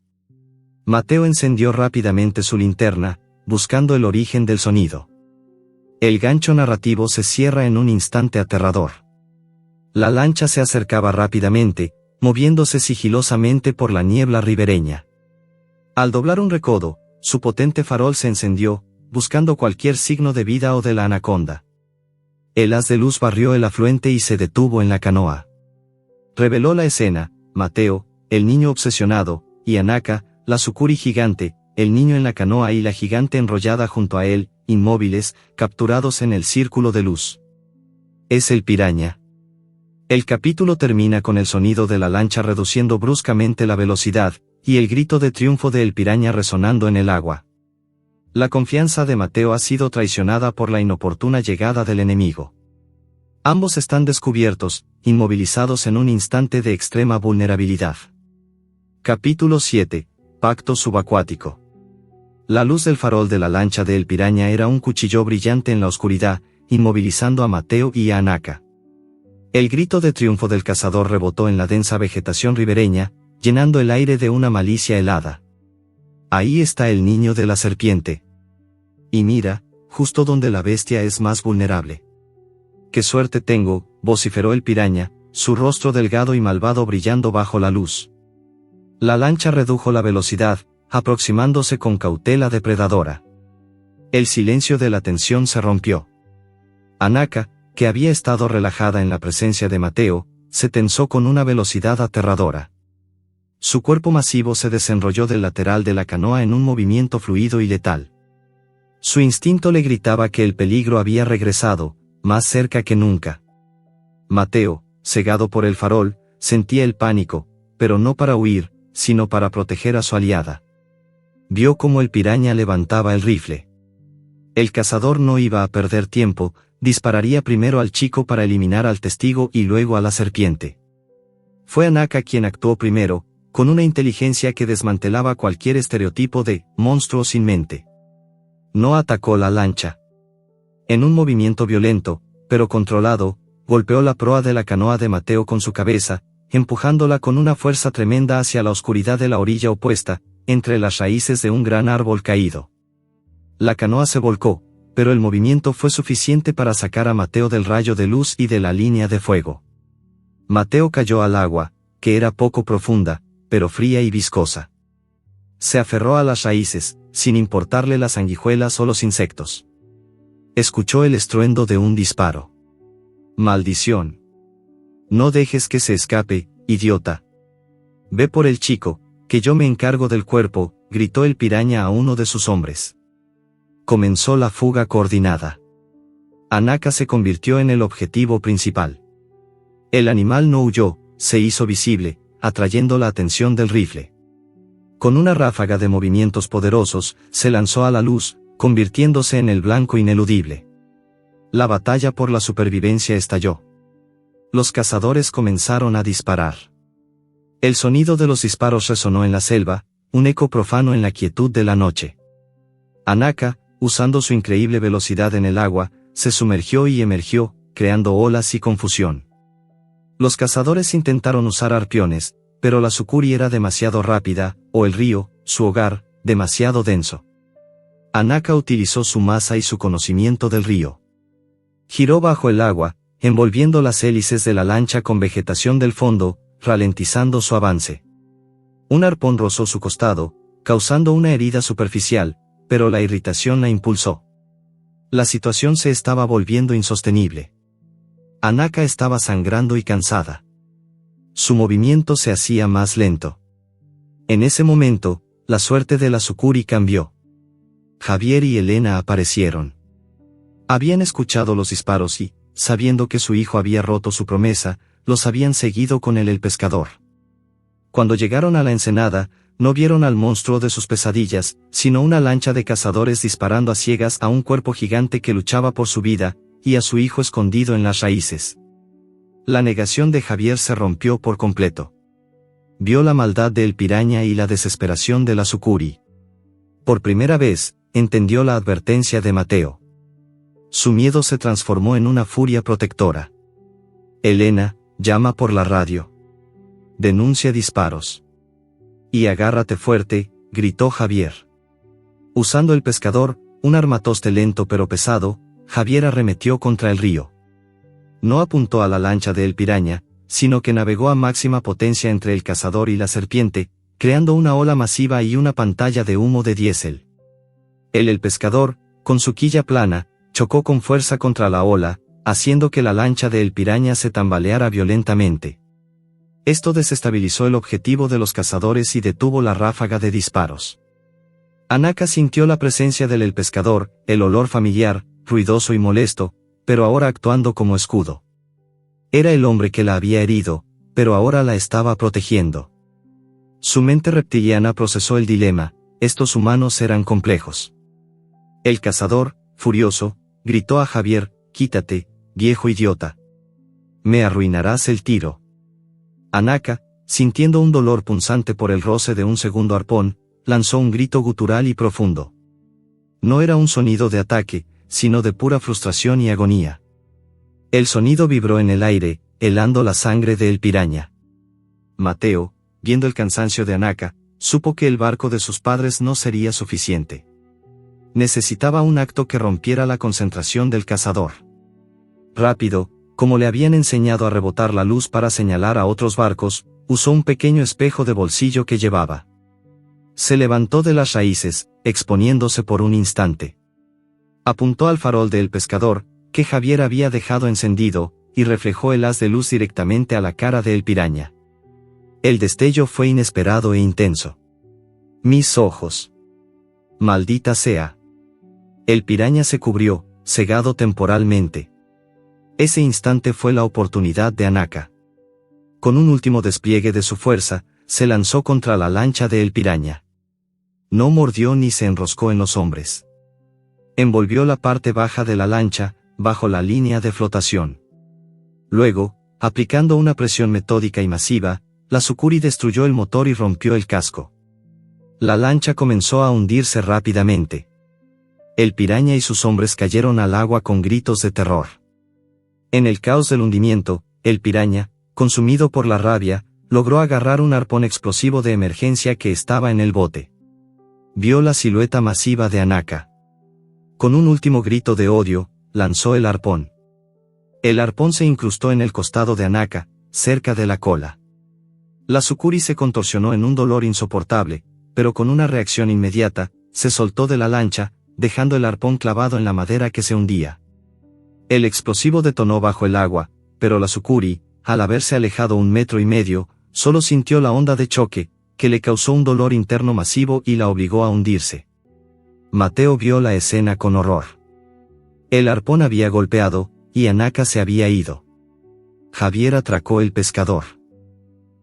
Mateo encendió rápidamente su linterna, buscando el origen del sonido. El gancho narrativo se cierra en un instante aterrador. La lancha se acercaba rápidamente, moviéndose sigilosamente por la niebla ribereña. Al doblar un recodo, su potente farol se encendió, buscando cualquier signo de vida o de la anaconda. El haz de luz barrió el afluente y se detuvo en la canoa. Reveló la escena: Mateo, el niño obsesionado, y Anaka, la sucuri gigante, el niño en la canoa y la gigante enrollada junto a él, inmóviles, capturados en el círculo de luz. Es el piraña. El capítulo termina con el sonido de la lancha reduciendo bruscamente la velocidad, y el grito de triunfo de el piraña resonando en el agua. La confianza de Mateo ha sido traicionada por la inoportuna llegada del enemigo. Ambos están descubiertos, inmovilizados en un instante de extrema vulnerabilidad. Capítulo 7. Pacto subacuático. La luz del farol de la lancha de el piraña era un cuchillo brillante en la oscuridad, inmovilizando a Mateo y a Anaka. El grito de triunfo del cazador rebotó en la densa vegetación ribereña, llenando el aire de una malicia helada. Ahí está el niño de la serpiente. Y mira, justo donde la bestia es más vulnerable. ¡Qué suerte tengo!, vociferó el piraña, su rostro delgado y malvado brillando bajo la luz. La lancha redujo la velocidad, aproximándose con cautela depredadora. El silencio de la tensión se rompió. Anaka, que había estado relajada en la presencia de Mateo, se tensó con una velocidad aterradora. Su cuerpo masivo se desenrolló del lateral de la canoa en un movimiento fluido y letal. Su instinto le gritaba que el peligro había regresado, más cerca que nunca. Mateo, cegado por el farol, sentía el pánico, pero no para huir, sino para proteger a su aliada. Vio cómo el piraña levantaba el rifle. El cazador no iba a perder tiempo, dispararía primero al chico para eliminar al testigo y luego a la serpiente. Fue Anaka quien actuó primero, con una inteligencia que desmantelaba cualquier estereotipo de monstruo sin mente. No atacó la lancha. En un movimiento violento, pero controlado, golpeó la proa de la canoa de Mateo con su cabeza, empujándola con una fuerza tremenda hacia la oscuridad de la orilla opuesta, entre las raíces de un gran árbol caído. La canoa se volcó, pero el movimiento fue suficiente para sacar a Mateo del rayo de luz y de la línea de fuego. Mateo cayó al agua, que era poco profunda, pero fría y viscosa. Se aferró a las raíces, sin importarle las sanguijuelas o los insectos. Escuchó el estruendo de un disparo. ¡Maldición! No dejes que se escape, idiota. Ve por el chico, que yo me encargo del cuerpo, gritó el piraña a uno de sus hombres. Comenzó la fuga coordinada. Anaka se convirtió en el objetivo principal. El animal no huyó, se hizo visible, atrayendo la atención del rifle. Con una ráfaga de movimientos poderosos, se lanzó a la luz, convirtiéndose en el blanco ineludible. La batalla por la supervivencia estalló. Los cazadores comenzaron a disparar. El sonido de los disparos resonó en la selva, un eco profano en la quietud de la noche. Anaka, usando su increíble velocidad en el agua, se sumergió y emergió, creando olas y confusión. Los cazadores intentaron usar arpiones, pero la Sukuri era demasiado rápida, o el río, su hogar, demasiado denso. Anaka utilizó su masa y su conocimiento del río. Giró bajo el agua, envolviendo las hélices de la lancha con vegetación del fondo, ralentizando su avance. Un arpón rozó su costado, causando una herida superficial, pero la irritación la impulsó. La situación se estaba volviendo insostenible. Anaka estaba sangrando y cansada. Su movimiento se hacía más lento. En ese momento, la suerte de la Sukuri cambió. Javier y Elena aparecieron. Habían escuchado los disparos y, sabiendo que su hijo había roto su promesa, los habían seguido con el pescador. Cuando llegaron a la ensenada, no vieron al monstruo de sus pesadillas, sino una lancha de cazadores disparando a ciegas a un cuerpo gigante que luchaba por su vida, y a su hijo escondido en las raíces. La negación de Javier se rompió por completo. Vio la maldad del piraña y la desesperación de la Sukuri. Por primera vez, entendió la advertencia de Mateo. Su miedo se transformó en una furia protectora. Elena, llama por la radio. Denuncia disparos. Y agárrate fuerte, gritó Javier. Usando el pescador, un armatoste lento pero pesado, Javier arremetió contra el río. No apuntó a la lancha de El Piraña, sino que navegó a máxima potencia entre el cazador y la serpiente, creando una ola masiva y una pantalla de humo de diésel. El pescador, con su quilla plana, chocó con fuerza contra la ola, haciendo que la lancha de El Piraña se tambaleara violentamente. Esto desestabilizó el objetivo de los cazadores y detuvo la ráfaga de disparos. Anaka sintió la presencia del pescador, el olor familiar, ruidoso y molesto, pero ahora actuando como escudo. Era el hombre que la había herido, pero ahora la estaba protegiendo. Su mente reptiliana procesó el dilema: estos humanos eran complejos. El cazador, furioso, gritó a Javier: quítate, viejo idiota. Me arruinarás el tiro. Anaka, sintiendo un dolor punzante por el roce de un segundo arpón, lanzó un grito gutural y profundo. No era un sonido de ataque, sino de pura frustración y agonía. El sonido vibró en el aire, helando la sangre de El Piraña. Mateo, viendo el cansancio de Anaka, supo que el barco de sus padres no sería suficiente. Necesitaba un acto que rompiera la concentración del cazador. Rápido, como le habían enseñado a rebotar la luz para señalar a otros barcos, usó un pequeño espejo de bolsillo que llevaba. Se levantó de las raíces, exponiéndose por un instante. Apuntó al farol del pescador, que Javier había dejado encendido, y reflejó el haz de luz directamente a la cara de El Piraña. El destello fue inesperado e intenso. Mis ojos. Maldita sea. El Piraña se cubrió, cegado temporalmente. Ese instante fue la oportunidad de Anaka. Con un último despliegue de su fuerza, se lanzó contra la lancha de El Piraña. No mordió ni se enroscó en los hombres. Envolvió la parte baja de la lancha, bajo la línea de flotación. Luego, aplicando una presión metódica y masiva, la Sukuri destruyó el motor y rompió el casco. La lancha comenzó a hundirse rápidamente. El Piraña y sus hombres cayeron al agua con gritos de terror. En el caos del hundimiento, El Piraña, consumido por la rabia, logró agarrar un arpón explosivo de emergencia que estaba en el bote. Vio la silueta masiva de Anaka. Con un último grito de odio, lanzó el arpón. El arpón se incrustó en el costado de Anaka, cerca de la cola. La Sukuri se contorsionó en un dolor insoportable, pero con una reacción inmediata, se soltó de la lancha, dejando el arpón clavado en la madera que se hundía. El explosivo detonó bajo el agua, pero la Sukuri, al haberse alejado 1,5 metros, solo sintió la onda de choque, que le causó un dolor interno masivo y la obligó a hundirse. Mateo vio la escena con horror. El arpón había golpeado, y Anaka se había ido. Javier atracó el pescador.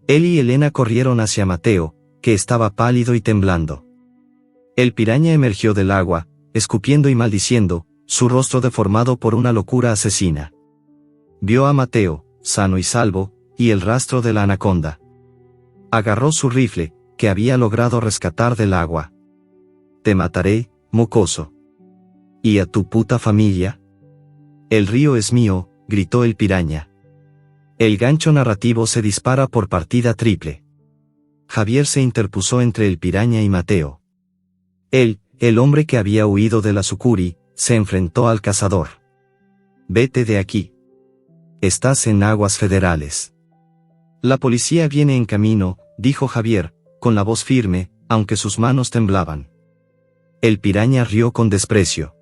Él y Elena corrieron hacia Mateo, que estaba pálido y temblando. El Piraña emergió del agua, escupiendo y maldiciendo, su rostro deformado por una locura asesina. Vio a Mateo, sano y salvo, y el rastro de la anaconda. Agarró su rifle, que había logrado rescatar del agua. Te mataré, mocoso. ¿Y a tu puta familia? El río es mío, gritó el Piraña. El gancho narrativo se dispara por partida triple. Javier se interpuso entre el Piraña y Mateo. Él, el hombre que había huido de la Sukuri, se enfrentó al cazador. Vete de aquí. Estás en aguas federales. La policía viene en camino, dijo Javier, con la voz firme, aunque sus manos temblaban. El Piraña rió con desprecio.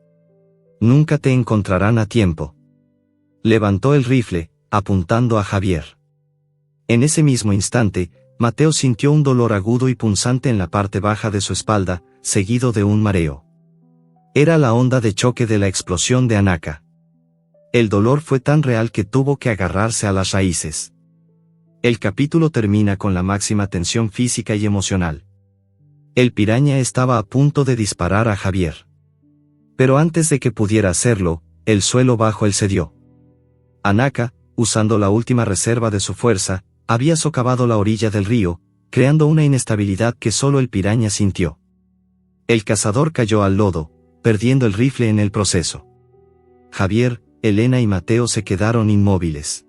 Nunca te encontrarán a tiempo. Levantó el rifle, apuntando a Javier. En ese mismo instante, Mateo sintió un dolor agudo y punzante en la parte baja de su espalda, seguido de un mareo. Era la onda de choque de la explosión de Anaka. El dolor fue tan real que tuvo que agarrarse a las raíces. El capítulo termina con la máxima tensión física y emocional. El Piraña estaba a punto de disparar a Javier. Pero antes de que pudiera hacerlo, el suelo bajo él cedió. Anaka, usando la última reserva de su fuerza, había socavado la orilla del río, creando una inestabilidad que solo el Piraña sintió. El cazador cayó al lodo, perdiendo el rifle en el proceso. Javier, Elena y Mateo se quedaron inmóviles.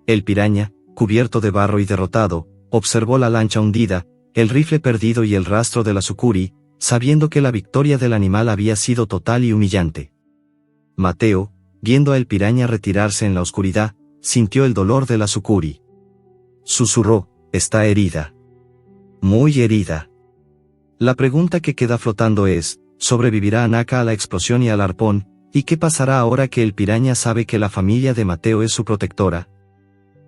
El Piraña, cubierto de barro y derrotado, observó la lancha hundida, el rifle perdido y el rastro de la Sukuri, sabiendo que la victoria del animal había sido total y humillante. Mateo, viendo a El Piraña retirarse en la oscuridad, sintió el dolor de la Sukuri. Susurró, está herida. Muy herida. La pregunta que queda flotando es, ¿sobrevivirá Anaka a la explosión y al arpón? ¿Y qué pasará ahora que El Piraña sabe que la familia de Mateo es su protectora?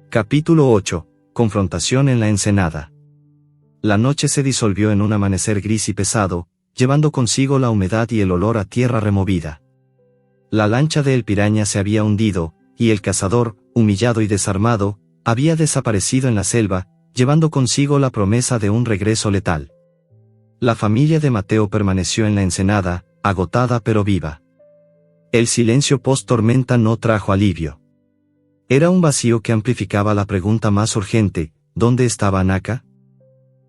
Capítulo 8. Confrontación en la ensenada. La noche se disolvió en un amanecer gris y pesado, llevando consigo la humedad y el olor a tierra removida. La lancha de El Piraña se había hundido, y el cazador, humillado y desarmado, había desaparecido en la selva, llevando consigo la promesa de un regreso letal. La familia de Mateo permaneció en la ensenada, agotada pero viva. El silencio post-tormenta no trajo alivio. Era un vacío que amplificaba la pregunta más urgente, ¿dónde estaba Anaka?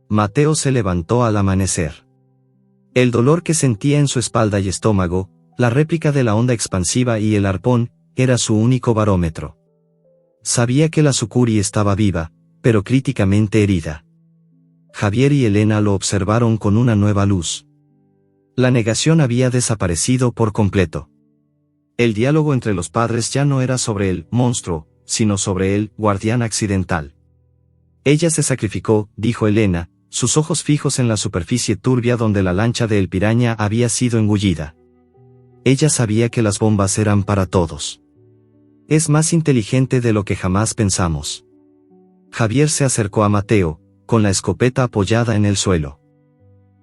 Mateo se levantó al amanecer. El dolor que sentía en su espalda y estómago, la réplica de la onda expansiva y el arpón, era su único barómetro. Sabía que la Sukuri estaba viva, pero críticamente herida. Javier y Elena lo observaron con una nueva luz. La negación había desaparecido por completo. El diálogo entre los padres ya no era sobre el monstruo, sino sobre el guardián accidental. Ella se sacrificó, dijo Elena, sus ojos fijos en la superficie turbia donde la lancha de El Piraña había sido engullida. Ella sabía que las bombas eran para todos. Es más inteligente de lo que jamás pensamos. Javier se acercó a Mateo, con la escopeta apoyada en el suelo.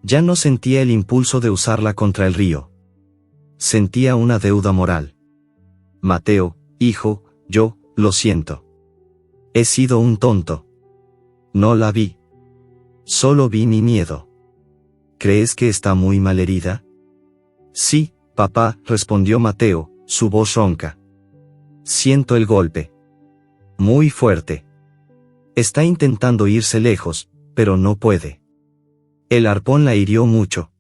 Ya no sentía el impulso de usarla contra el río. Sentía una deuda moral. Mateo, hijo, yo, lo siento. He sido un tonto. No la vi. Solo vi mi miedo. ¿Crees que está muy malherida? Sí, papá, respondió Mateo, su voz ronca. Siento el golpe. Muy fuerte. Está intentando irse lejos, pero no puede. El arpón la hirió mucho.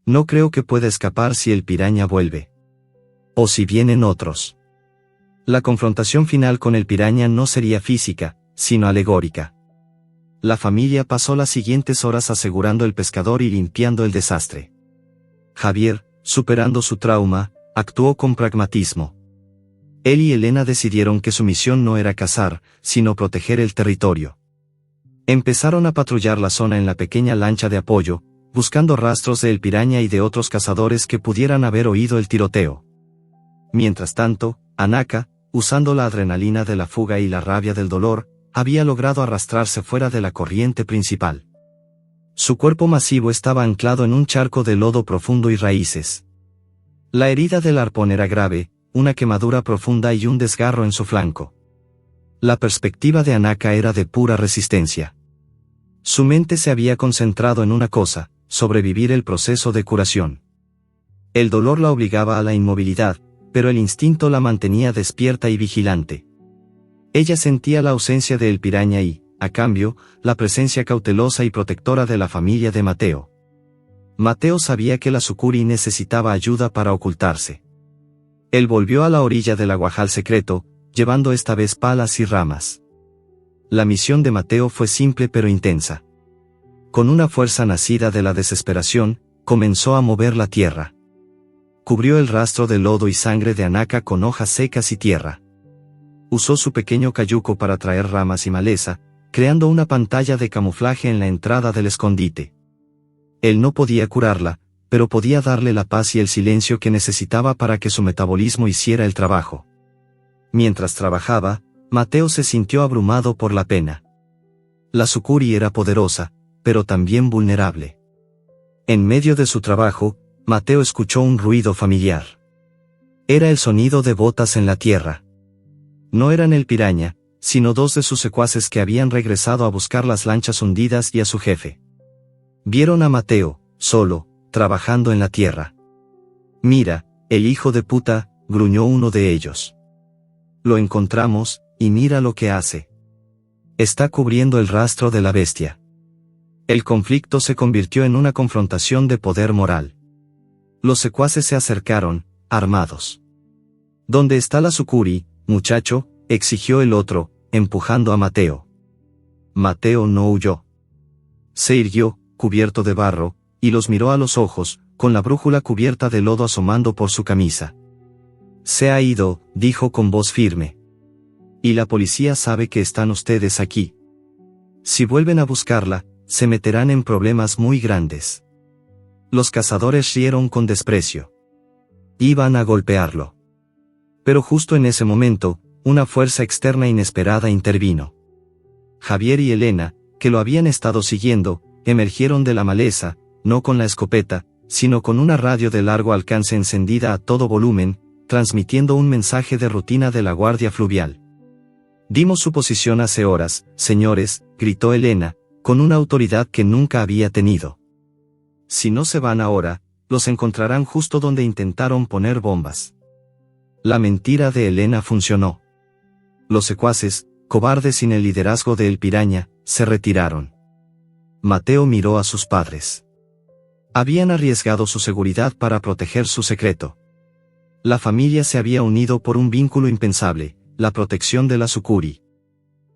No creo que pueda escapar si el piraña vuelve. O si vienen otros. La confrontación final con el piraña no sería física, sino alegórica. La familia pasó las siguientes horas asegurando el pescador y limpiando el desastre. Javier, superando su trauma, actuó con pragmatismo. Él y Elena decidieron que su misión no era cazar, sino proteger el territorio. Empezaron a patrullar la zona en la pequeña lancha de apoyo, buscando rastros de El Piraña y de otros cazadores que pudieran haber oído el tiroteo. Mientras tanto, Anaka, usando la adrenalina de la fuga y la rabia del dolor, había logrado arrastrarse fuera de la corriente principal. Su cuerpo masivo estaba anclado en un charco de lodo profundo y raíces. La herida del arpón era grave, una quemadura profunda y un desgarro en su flanco. La perspectiva de Anaka era de pura resistencia. Su mente se había concentrado en una cosa: sobrevivir el proceso de curación. El dolor la obligaba a la inmovilidad, pero el instinto la mantenía despierta y vigilante. Ella sentía la ausencia de El Piraña y, a cambio, la presencia cautelosa y protectora de la familia de Mateo. Mateo sabía que la Sucuri necesitaba ayuda para ocultarse. Él volvió a la orilla del aguajal secreto, llevando esta vez palas y ramas. La misión de Mateo fue simple pero intensa. Con una fuerza nacida de la desesperación, comenzó a mover la tierra. Cubrió el rastro de lodo y sangre de Anaka con hojas secas y tierra. Usó su pequeño cayuco para traer ramas y maleza, creando una pantalla de camuflaje en la entrada del escondite. Él no podía curarla, pero podía darle la paz y el silencio que necesitaba para que su metabolismo hiciera el trabajo. Mientras trabajaba, Mateo se sintió abrumado por la pena. La Sucuri era poderosa, pero también vulnerable. En medio de su trabajo, Mateo escuchó un ruido familiar. Era el sonido de botas en la tierra. No eran El Piraña, sino dos de sus secuaces que habían regresado a buscar las lanchas hundidas y a su jefe. Vieron a Mateo, solo, trabajando en la tierra. «Mira, el hijo de puta», gruñó uno de ellos. «Lo encontramos, y mira lo que hace. Está cubriendo el rastro de la bestia». El conflicto se convirtió en una confrontación de poder moral. Los secuaces se acercaron, armados. «¿Dónde está la Sucuri, muchacho?», exigió el otro, empujando a Mateo. Mateo no huyó. Se irguió, cubierto de barro, y los miró a los ojos, con la brújula cubierta de lodo asomando por su camisa. «Se ha ido», dijo con voz firme. «Y la policía sabe que están ustedes aquí. Si vuelven a buscarla, se meterán en problemas muy grandes». Los cazadores rieron con desprecio. Iban a golpearlo. Pero justo en ese momento, una fuerza externa inesperada intervino. Javier y Elena, que lo habían estado siguiendo, emergieron de la maleza, no con la escopeta, sino con una radio de largo alcance encendida a todo volumen, transmitiendo un mensaje de rutina de la Guardia Fluvial. «Dimos su posición hace horas, señores», gritó Elena, con una autoridad que nunca había tenido. «Si no se van ahora, los encontrarán justo donde intentaron poner bombas». La mentira de Elena funcionó. Los secuaces, cobardes sin el liderazgo de El Piraña, se retiraron. Mateo miró a sus padres. Habían arriesgado su seguridad para proteger su secreto. La familia se había unido por un vínculo impensable, la protección de la Sucuri.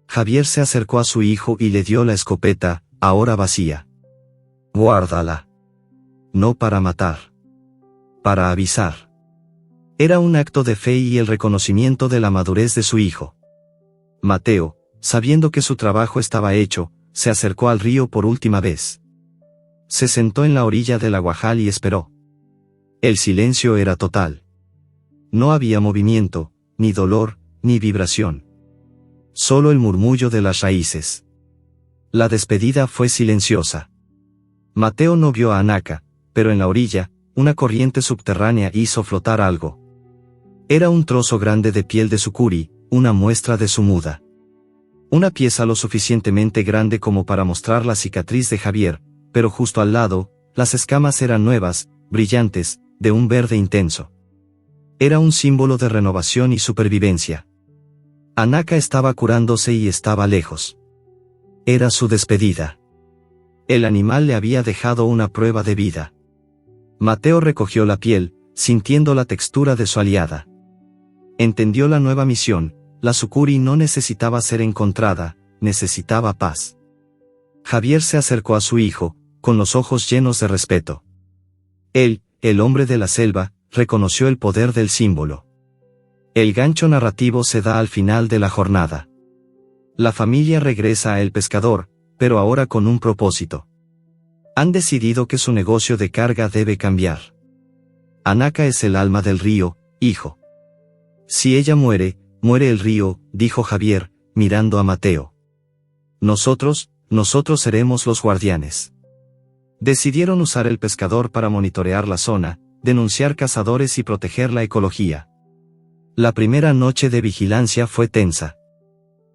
Javier se acercó a su hijo y le dio la escopeta. ahora vacía. Guárdala. No para matar. Para avisar. Era un acto de fe y el reconocimiento de la madurez de su hijo. Mateo, sabiendo que su trabajo estaba hecho, se acercó al río por última vez. Se sentó en la orilla del aguajal y esperó. El silencio era total. No había movimiento, ni dolor, ni vibración. Solo el murmullo de las raíces. La despedida fue silenciosa. Mateo no vio a Anaka, pero en la orilla, una corriente subterránea hizo flotar algo. Era un trozo grande de piel de sucuri, una muestra de su muda. Una pieza lo suficientemente grande como para mostrar la cicatriz de Javier, pero justo al lado, las escamas eran nuevas, brillantes, de un verde intenso. Era un símbolo de renovación y supervivencia. Anaka estaba curándose y estaba lejos. Era su despedida. El animal le había dejado una prueba de vida. Mateo recogió la piel, sintiendo la textura de su aliada. Entendió la nueva misión, la sucuri no necesitaba ser encontrada, necesitaba paz. Javier se acercó a su hijo, con los ojos llenos de respeto. Él, el hombre de la selva, reconoció el poder del símbolo. El gancho narrativo se da al final de la jornada. La familia regresa a El Pescador, pero ahora con un propósito. Han decidido que su negocio de carga debe cambiar. Anaka es el alma del río, hijo. Si ella muere, muere el río, dijo Javier, mirando a Mateo. Nosotros seremos los guardianes. Decidieron usar El Pescador para monitorear la zona, denunciar cazadores y proteger la ecología. La primera noche de vigilancia fue tensa.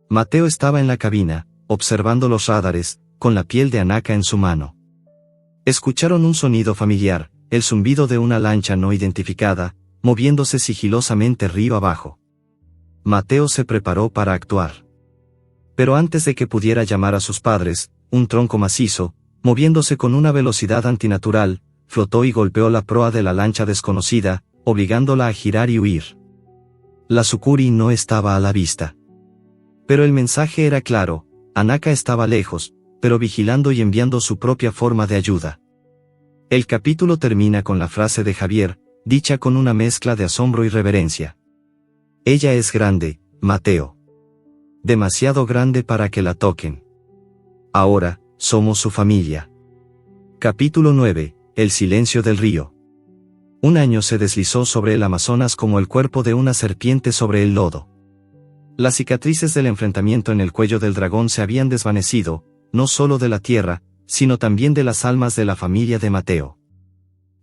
Mateo estaba en la cabina, observando los radares, con la piel de Anaka en su mano. Escucharon un sonido familiar, el zumbido de una lancha no identificada, moviéndose sigilosamente río abajo. Mateo se preparó para actuar. Pero antes de que pudiera llamar a sus padres, un tronco macizo, moviéndose con una velocidad antinatural, flotó y golpeó la proa de la lancha desconocida, obligándola a girar y huir. La sucuri no estaba a la vista. Pero el mensaje era claro, Anaka estaba lejos, pero vigilando y enviando su propia forma de ayuda. El capítulo termina con la frase de Javier, dicha con una mezcla de asombro y reverencia. Ella es grande, Mateo. Demasiado grande para que la toquen. Ahora, somos su familia. Capítulo 9, El silencio del río. Un año se deslizó sobre el Amazonas como el cuerpo de una serpiente sobre el lodo. Las cicatrices del enfrentamiento en el cuello del dragón se habían desvanecido, no solo de la tierra, sino también de las almas de la familia de Mateo.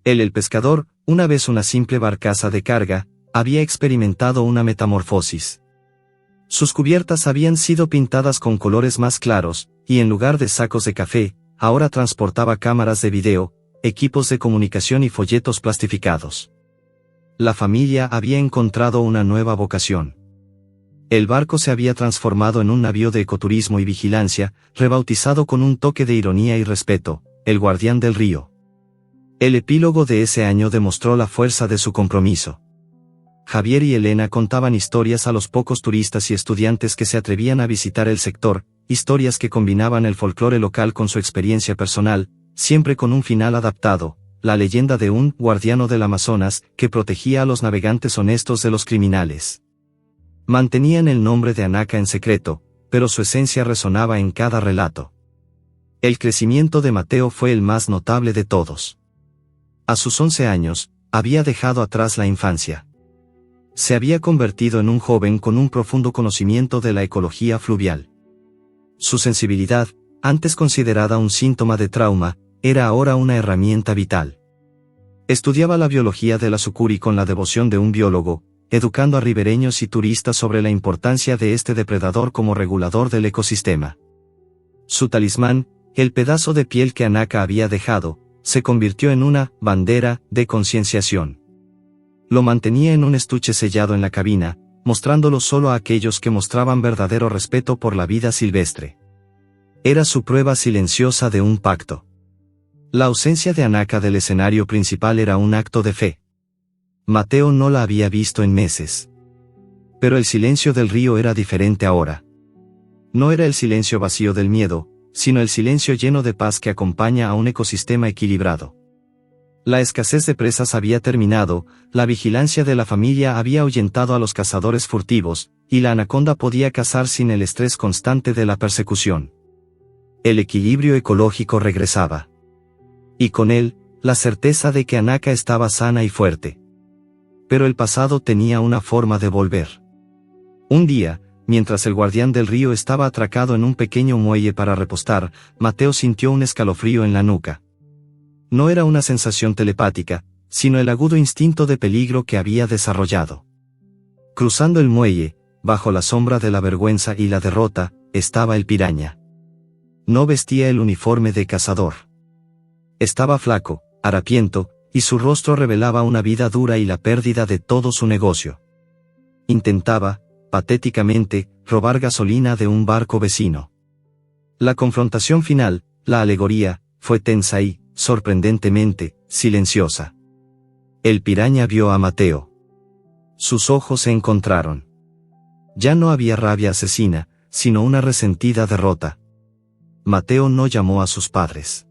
Él, el pescador, una vez una simple barcaza de carga, había experimentado una metamorfosis. Sus cubiertas habían sido pintadas con colores más claros, y en lugar de sacos de café, ahora transportaba cámaras de video, equipos de comunicación y folletos plastificados. La familia había encontrado una nueva vocación. El barco se había transformado en un navío de ecoturismo y vigilancia, rebautizado con un toque de ironía y respeto, el guardián del río. El epílogo de ese año demostró la fuerza de su compromiso. Javier y Elena contaban historias a los pocos turistas y estudiantes que se atrevían a visitar el sector, historias que combinaban el folclore local con su experiencia personal, siempre con un final adaptado, la leyenda de un guardiano del Amazonas que protegía a los navegantes honestos de los criminales. Mantenían el nombre de Anaka en secreto, pero su esencia resonaba en cada relato. El crecimiento de Mateo fue el más notable de todos. A sus 11 años, había dejado atrás la infancia. Se había convertido en un joven con un profundo conocimiento de la ecología fluvial. Su sensibilidad, antes considerada un síntoma de trauma, era ahora una herramienta vital. Estudiaba la biología de la sucuri con la devoción de un biólogo, educando a ribereños y turistas sobre la importancia de este depredador como regulador del ecosistema. Su talismán, el pedazo de piel que Anaka había dejado, se convirtió en una bandera de concienciación. Lo mantenía en un estuche sellado en la cabina, mostrándolo solo a aquellos que mostraban verdadero respeto por la vida silvestre. Era su prueba silenciosa de un pacto. La ausencia de Anaka del escenario principal era un acto de fe. Mateo no la había visto en meses. Pero el silencio del río era diferente ahora. No era el silencio vacío del miedo, sino el silencio lleno de paz que acompaña a un ecosistema equilibrado. La escasez de presas había terminado, la vigilancia de la familia había ahuyentado a los cazadores furtivos, y la anaconda podía cazar sin el estrés constante de la persecución. El equilibrio ecológico regresaba. Y con él, la certeza de que Anaka estaba sana y fuerte. Pero el pasado tenía una forma de volver. Un día, mientras el guardián del río estaba atracado en un pequeño muelle para repostar, Mateo sintió un escalofrío en la nuca. No era una sensación telepática, sino el agudo instinto de peligro que había desarrollado. Cruzando el muelle, bajo la sombra de la vergüenza y la derrota, estaba el piraña. No vestía el uniforme de cazador. Estaba flaco, harapiento, y su rostro revelaba una vida dura y la pérdida de todo su negocio. Intentaba, patéticamente, robar gasolina de un barco vecino. La confrontación final, la alegoría, fue tensa y, sorprendentemente, silenciosa. El piraña vio a Mateo. Sus ojos se encontraron. Ya no había rabia asesina, sino una resentida derrota. Mateo no llamó a sus padres.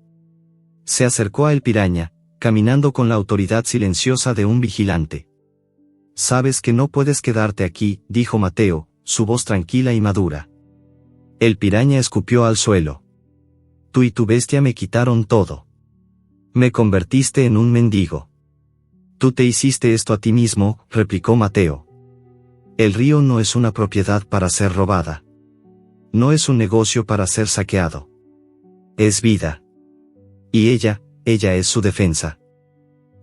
Se acercó a el piraña, caminando con la autoridad silenciosa de un vigilante. «Sabes que no puedes quedarte aquí», dijo Mateo, su voz tranquila y madura. El piraña escupió al suelo. «Tú y tu bestia me quitaron todo. Me convertiste en un mendigo». «Tú te hiciste esto a ti mismo», replicó Mateo. «El río no es una propiedad para ser robada. No es un negocio para ser saqueado. Es vida. Y ella es su defensa».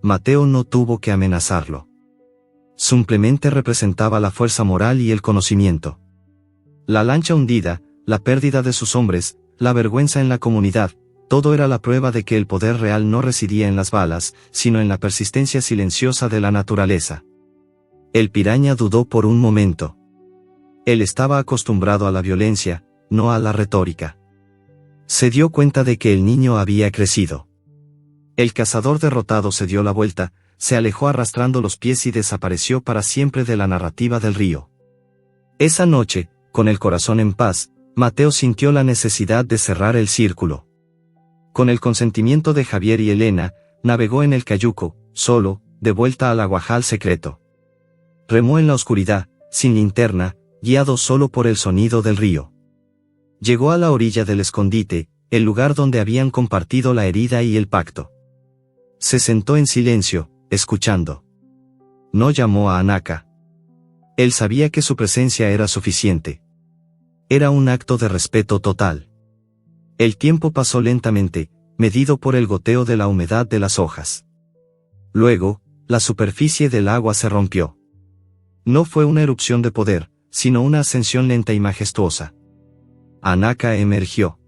Mateo no tuvo que amenazarlo. Simplemente representaba la fuerza moral y el conocimiento. La lancha hundida, la pérdida de sus hombres, la vergüenza en la comunidad, todo era la prueba de que el poder real no residía en las balas, sino en la persistencia silenciosa de la naturaleza. El piraña dudó por un momento. Él estaba acostumbrado a la violencia, no a la retórica. Se dio cuenta de que el niño había crecido. El cazador derrotado se dio la vuelta, se alejó arrastrando los pies y desapareció para siempre de la narrativa del río. Esa noche, con el corazón en paz, Mateo sintió la necesidad de cerrar el círculo. Con el consentimiento de Javier y Elena, navegó en el cayuco, solo, de vuelta al aguajal secreto. Remó en la oscuridad, sin linterna, guiado solo por el sonido del río. Llegó a la orilla del escondite, el lugar donde habían compartido la herida y el pacto. Se sentó en silencio, escuchando. No llamó a Anaka. Él sabía que su presencia era suficiente. Era un acto de respeto total. El tiempo pasó lentamente, medido por el goteo de la humedad de las hojas. Luego, la superficie del agua se rompió. No fue una erupción de poder, sino una ascensión lenta y majestuosa. Anaka emergió.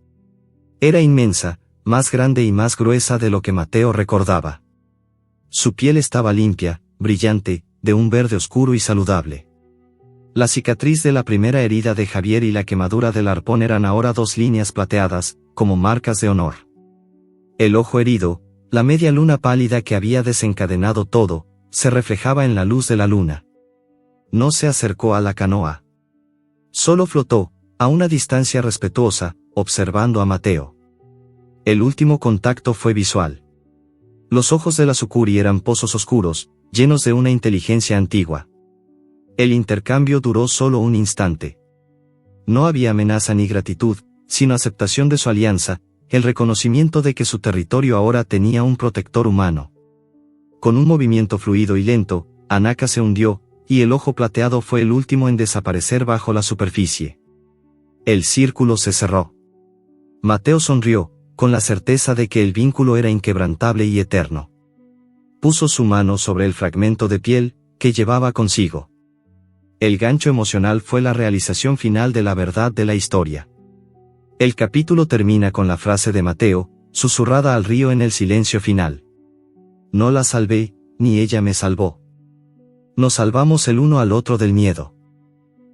Era inmensa, más grande y más gruesa de lo que Mateo recordaba. Su piel estaba limpia, brillante, de un verde oscuro y saludable. La cicatriz de la primera herida de Javier y la quemadura del arpón eran ahora dos líneas plateadas, como marcas de honor. El ojo herido, la media luna pálida que había desencadenado todo, se reflejaba en la luz de la luna. No se acercó a la canoa. Solo flotó, a una distancia respetuosa, observando a Mateo. El último contacto fue visual. Los ojos de la Sucuri eran pozos oscuros, llenos de una inteligencia antigua. El intercambio duró solo un instante. No había amenaza ni gratitud, sino aceptación de su alianza, el reconocimiento de que su territorio ahora tenía un protector humano. Con un movimiento fluido y lento, Anaka se hundió, y el ojo plateado fue el último en desaparecer bajo la superficie. El círculo se cerró. Mateo sonrió, con la certeza de que el vínculo era inquebrantable y eterno. Puso su mano sobre el fragmento de piel que llevaba consigo. El gancho emocional fue la realización final de la verdad de la historia. El capítulo termina con la frase de Mateo, susurrada al río en el silencio final. No la salvé, ni ella me salvó. Nos salvamos el uno al otro del miedo.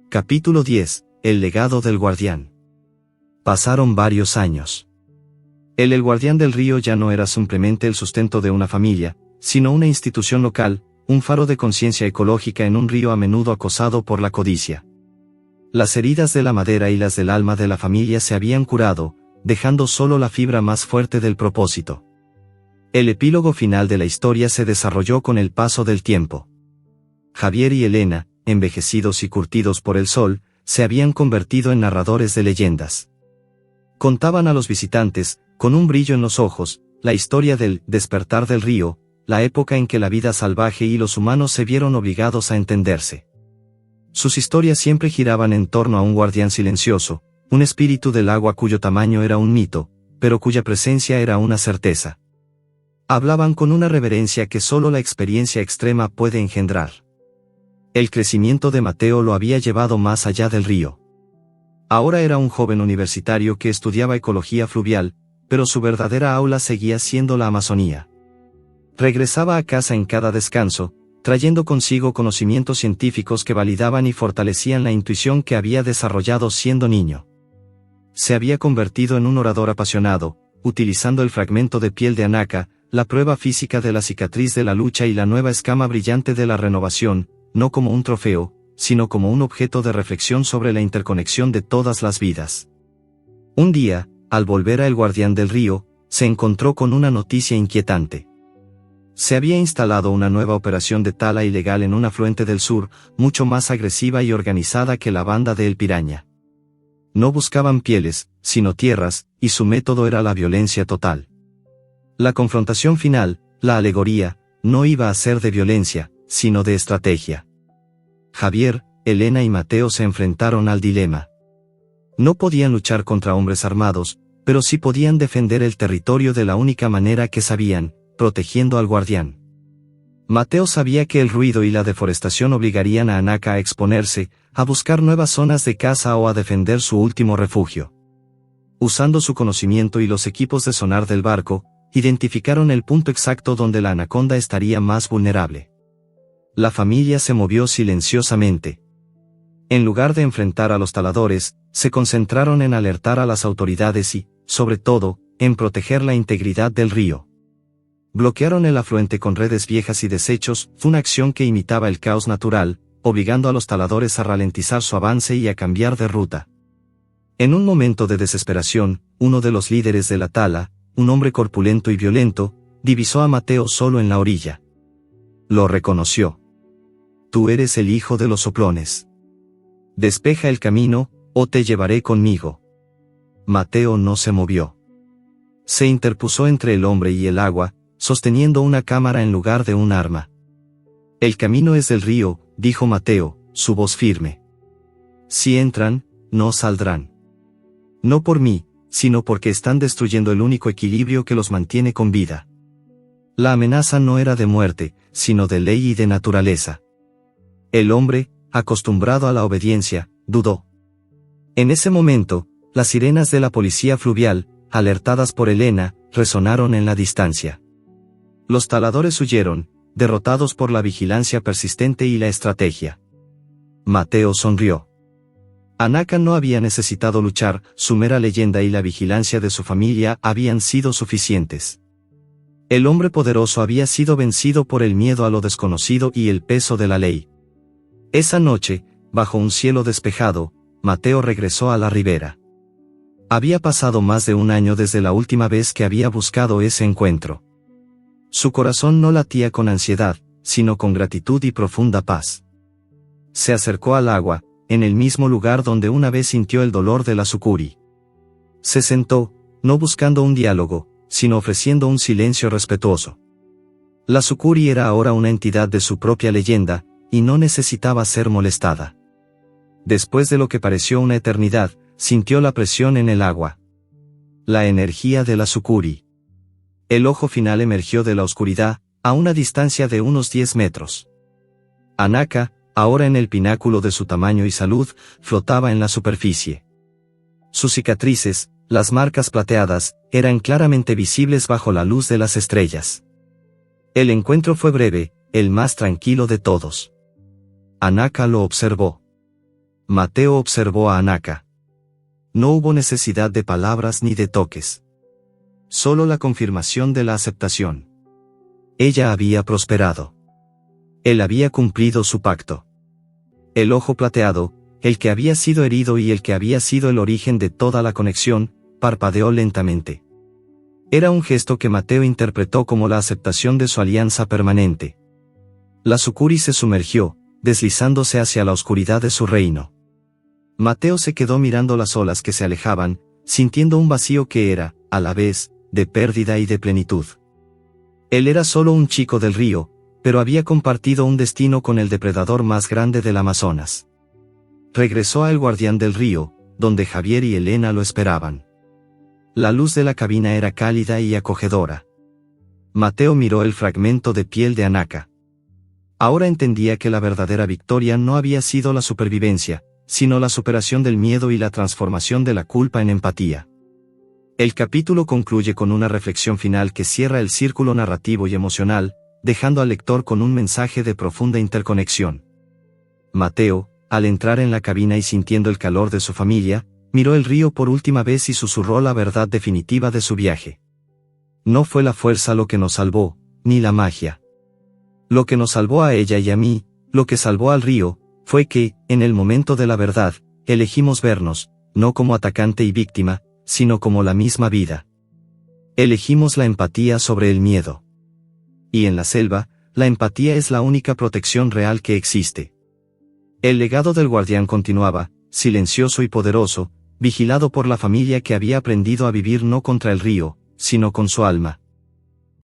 Capítulo 10. El legado del guardián. Pasaron varios años. El guardián del río ya no era simplemente el sustento de una familia, sino una institución local, un faro de conciencia ecológica en un río a menudo acosado por la codicia. Las heridas de la madera y las del alma de la familia se habían curado, dejando solo la fibra más fuerte del propósito. El epílogo final de la historia se desarrolló con el paso del tiempo. Javier y Elena, envejecidos y curtidos por el sol, se habían convertido en narradores de leyendas. Contaban a los visitantes, con un brillo en los ojos, la historia del despertar del río, la época en que la vida salvaje y los humanos se vieron obligados a entenderse. Sus historias siempre giraban en torno a un guardián silencioso, un espíritu del agua cuyo tamaño era un mito, pero cuya presencia era una certeza. Hablaban con una reverencia que solo la experiencia extrema puede engendrar. El crecimiento de Mateo lo había llevado más allá del río. Ahora era un joven universitario que estudiaba ecología fluvial, pero su verdadera aula seguía siendo la Amazonía. Regresaba a casa en cada descanso, trayendo consigo conocimientos científicos que validaban y fortalecían la intuición que había desarrollado siendo niño. Se había convertido en un orador apasionado, utilizando el fragmento de piel de Anaka, la prueba física de la cicatriz de la lucha y la nueva escama brillante de la renovación, no como un trofeo, sino como un objeto de reflexión sobre la interconexión de todas las vidas. Un día, al volver a El Guardián del Río, se encontró con una noticia inquietante. Se había instalado una nueva operación de tala ilegal en un afluente del sur, mucho más agresiva y organizada que la banda de El Piraña. No buscaban pieles, sino tierras, y su método era la violencia total. La confrontación final, la alegoría, no iba a ser de violencia, sino de estrategia. Javier, Elena y Mateo se enfrentaron al dilema. No podían luchar contra hombres armados, pero sí podían defender el territorio de la única manera que sabían, protegiendo al guardián. Mateo sabía que el ruido y la deforestación obligarían a Anaka a exponerse, a buscar nuevas zonas de caza o a defender su último refugio. Usando su conocimiento y los equipos de sonar del barco, identificaron el punto exacto donde la anaconda estaría más vulnerable. La familia se movió silenciosamente. En lugar de enfrentar a los taladores, se concentraron en alertar a las autoridades y, sobre todo, en proteger la integridad del río. Bloquearon el afluente con redes viejas y desechos, una acción que imitaba el caos natural, obligando a los taladores a ralentizar su avance y a cambiar de ruta. En un momento de desesperación, uno de los líderes de la tala, un hombre corpulento y violento, divisó a Mateo solo en la orilla. Lo reconoció. Tú eres el hijo de los soplones. Despeja el camino, o te llevaré conmigo. Mateo no se movió. Se interpuso entre el hombre y el agua, sosteniendo una cámara en lugar de un arma. El camino es del río, dijo Mateo, su voz firme. Si entran, no saldrán. No por mí, sino porque están destruyendo el único equilibrio que los mantiene con vida. La amenaza no era de muerte, sino de ley y de naturaleza. El hombre, acostumbrado a la obediencia, dudó. En ese momento, las sirenas de la policía fluvial, alertadas por Elena, resonaron en la distancia. Los taladores huyeron, derrotados por la vigilancia persistente y la estrategia. Mateo sonrió. Anaka no había necesitado luchar, su mera leyenda y la vigilancia de su familia habían sido suficientes. El hombre poderoso había sido vencido por el miedo a lo desconocido y el peso de la ley. Esa noche, bajo un cielo despejado, Mateo regresó a la ribera. Había pasado más de un año desde la última vez que había buscado ese encuentro. Su corazón no latía con ansiedad, sino con gratitud y profunda paz. Se acercó al agua, en el mismo lugar donde una vez sintió el dolor de la sucuri. Se sentó, no buscando un diálogo, sino ofreciendo un silencio respetuoso. La sucuri era ahora una entidad de su propia leyenda, y no necesitaba ser molestada. Después de lo que pareció una eternidad, sintió la presión en el agua. La energía de la sucuri. El ojo final emergió de la oscuridad, a una distancia de unos 10 metros. Anaka, ahora en el pináculo de su tamaño y salud, flotaba en la superficie. Sus cicatrices, las marcas plateadas, eran claramente visibles bajo la luz de las estrellas. El encuentro fue breve, el más tranquilo de todos. Anaka lo observó. Mateo observó a Anaka. No hubo necesidad de palabras ni de toques. Solo la confirmación de la aceptación. Ella había prosperado. Él había cumplido su pacto. El ojo plateado, el que había sido herido y el que había sido el origen de toda la conexión, parpadeó lentamente. Era un gesto que Mateo interpretó como la aceptación de su alianza permanente. La Sucuri se sumergió, deslizándose hacia la oscuridad de su reino. Mateo se quedó mirando las olas que se alejaban, sintiendo un vacío que era, a la vez, de pérdida y de plenitud. Él era solo un chico del río, pero había compartido un destino con el depredador más grande del Amazonas. Regresó a El Guardián del Río, donde Javier y Elena lo esperaban. La luz de la cabina era cálida y acogedora. Mateo miró el fragmento de piel de Anaka. Ahora entendía que la verdadera victoria no había sido la supervivencia, sino la superación del miedo y la transformación de la culpa en empatía. El capítulo concluye con una reflexión final que cierra el círculo narrativo y emocional, dejando al lector con un mensaje de profunda interconexión. Mateo, al entrar en la cabina y sintiendo el calor de su familia, miró el río por última vez y susurró la verdad definitiva de su viaje. No fue la fuerza lo que nos salvó, ni la magia. Lo que nos salvó a ella y a mí, lo que salvó al río, fue que, en el momento de la verdad, elegimos vernos, no como atacante y víctima, sino como la misma vida. Elegimos la empatía sobre el miedo. Y en la selva, la empatía es la única protección real que existe. El legado del guardián continuaba, silencioso y poderoso, vigilado por la familia que había aprendido a vivir no contra el río, sino con su alma.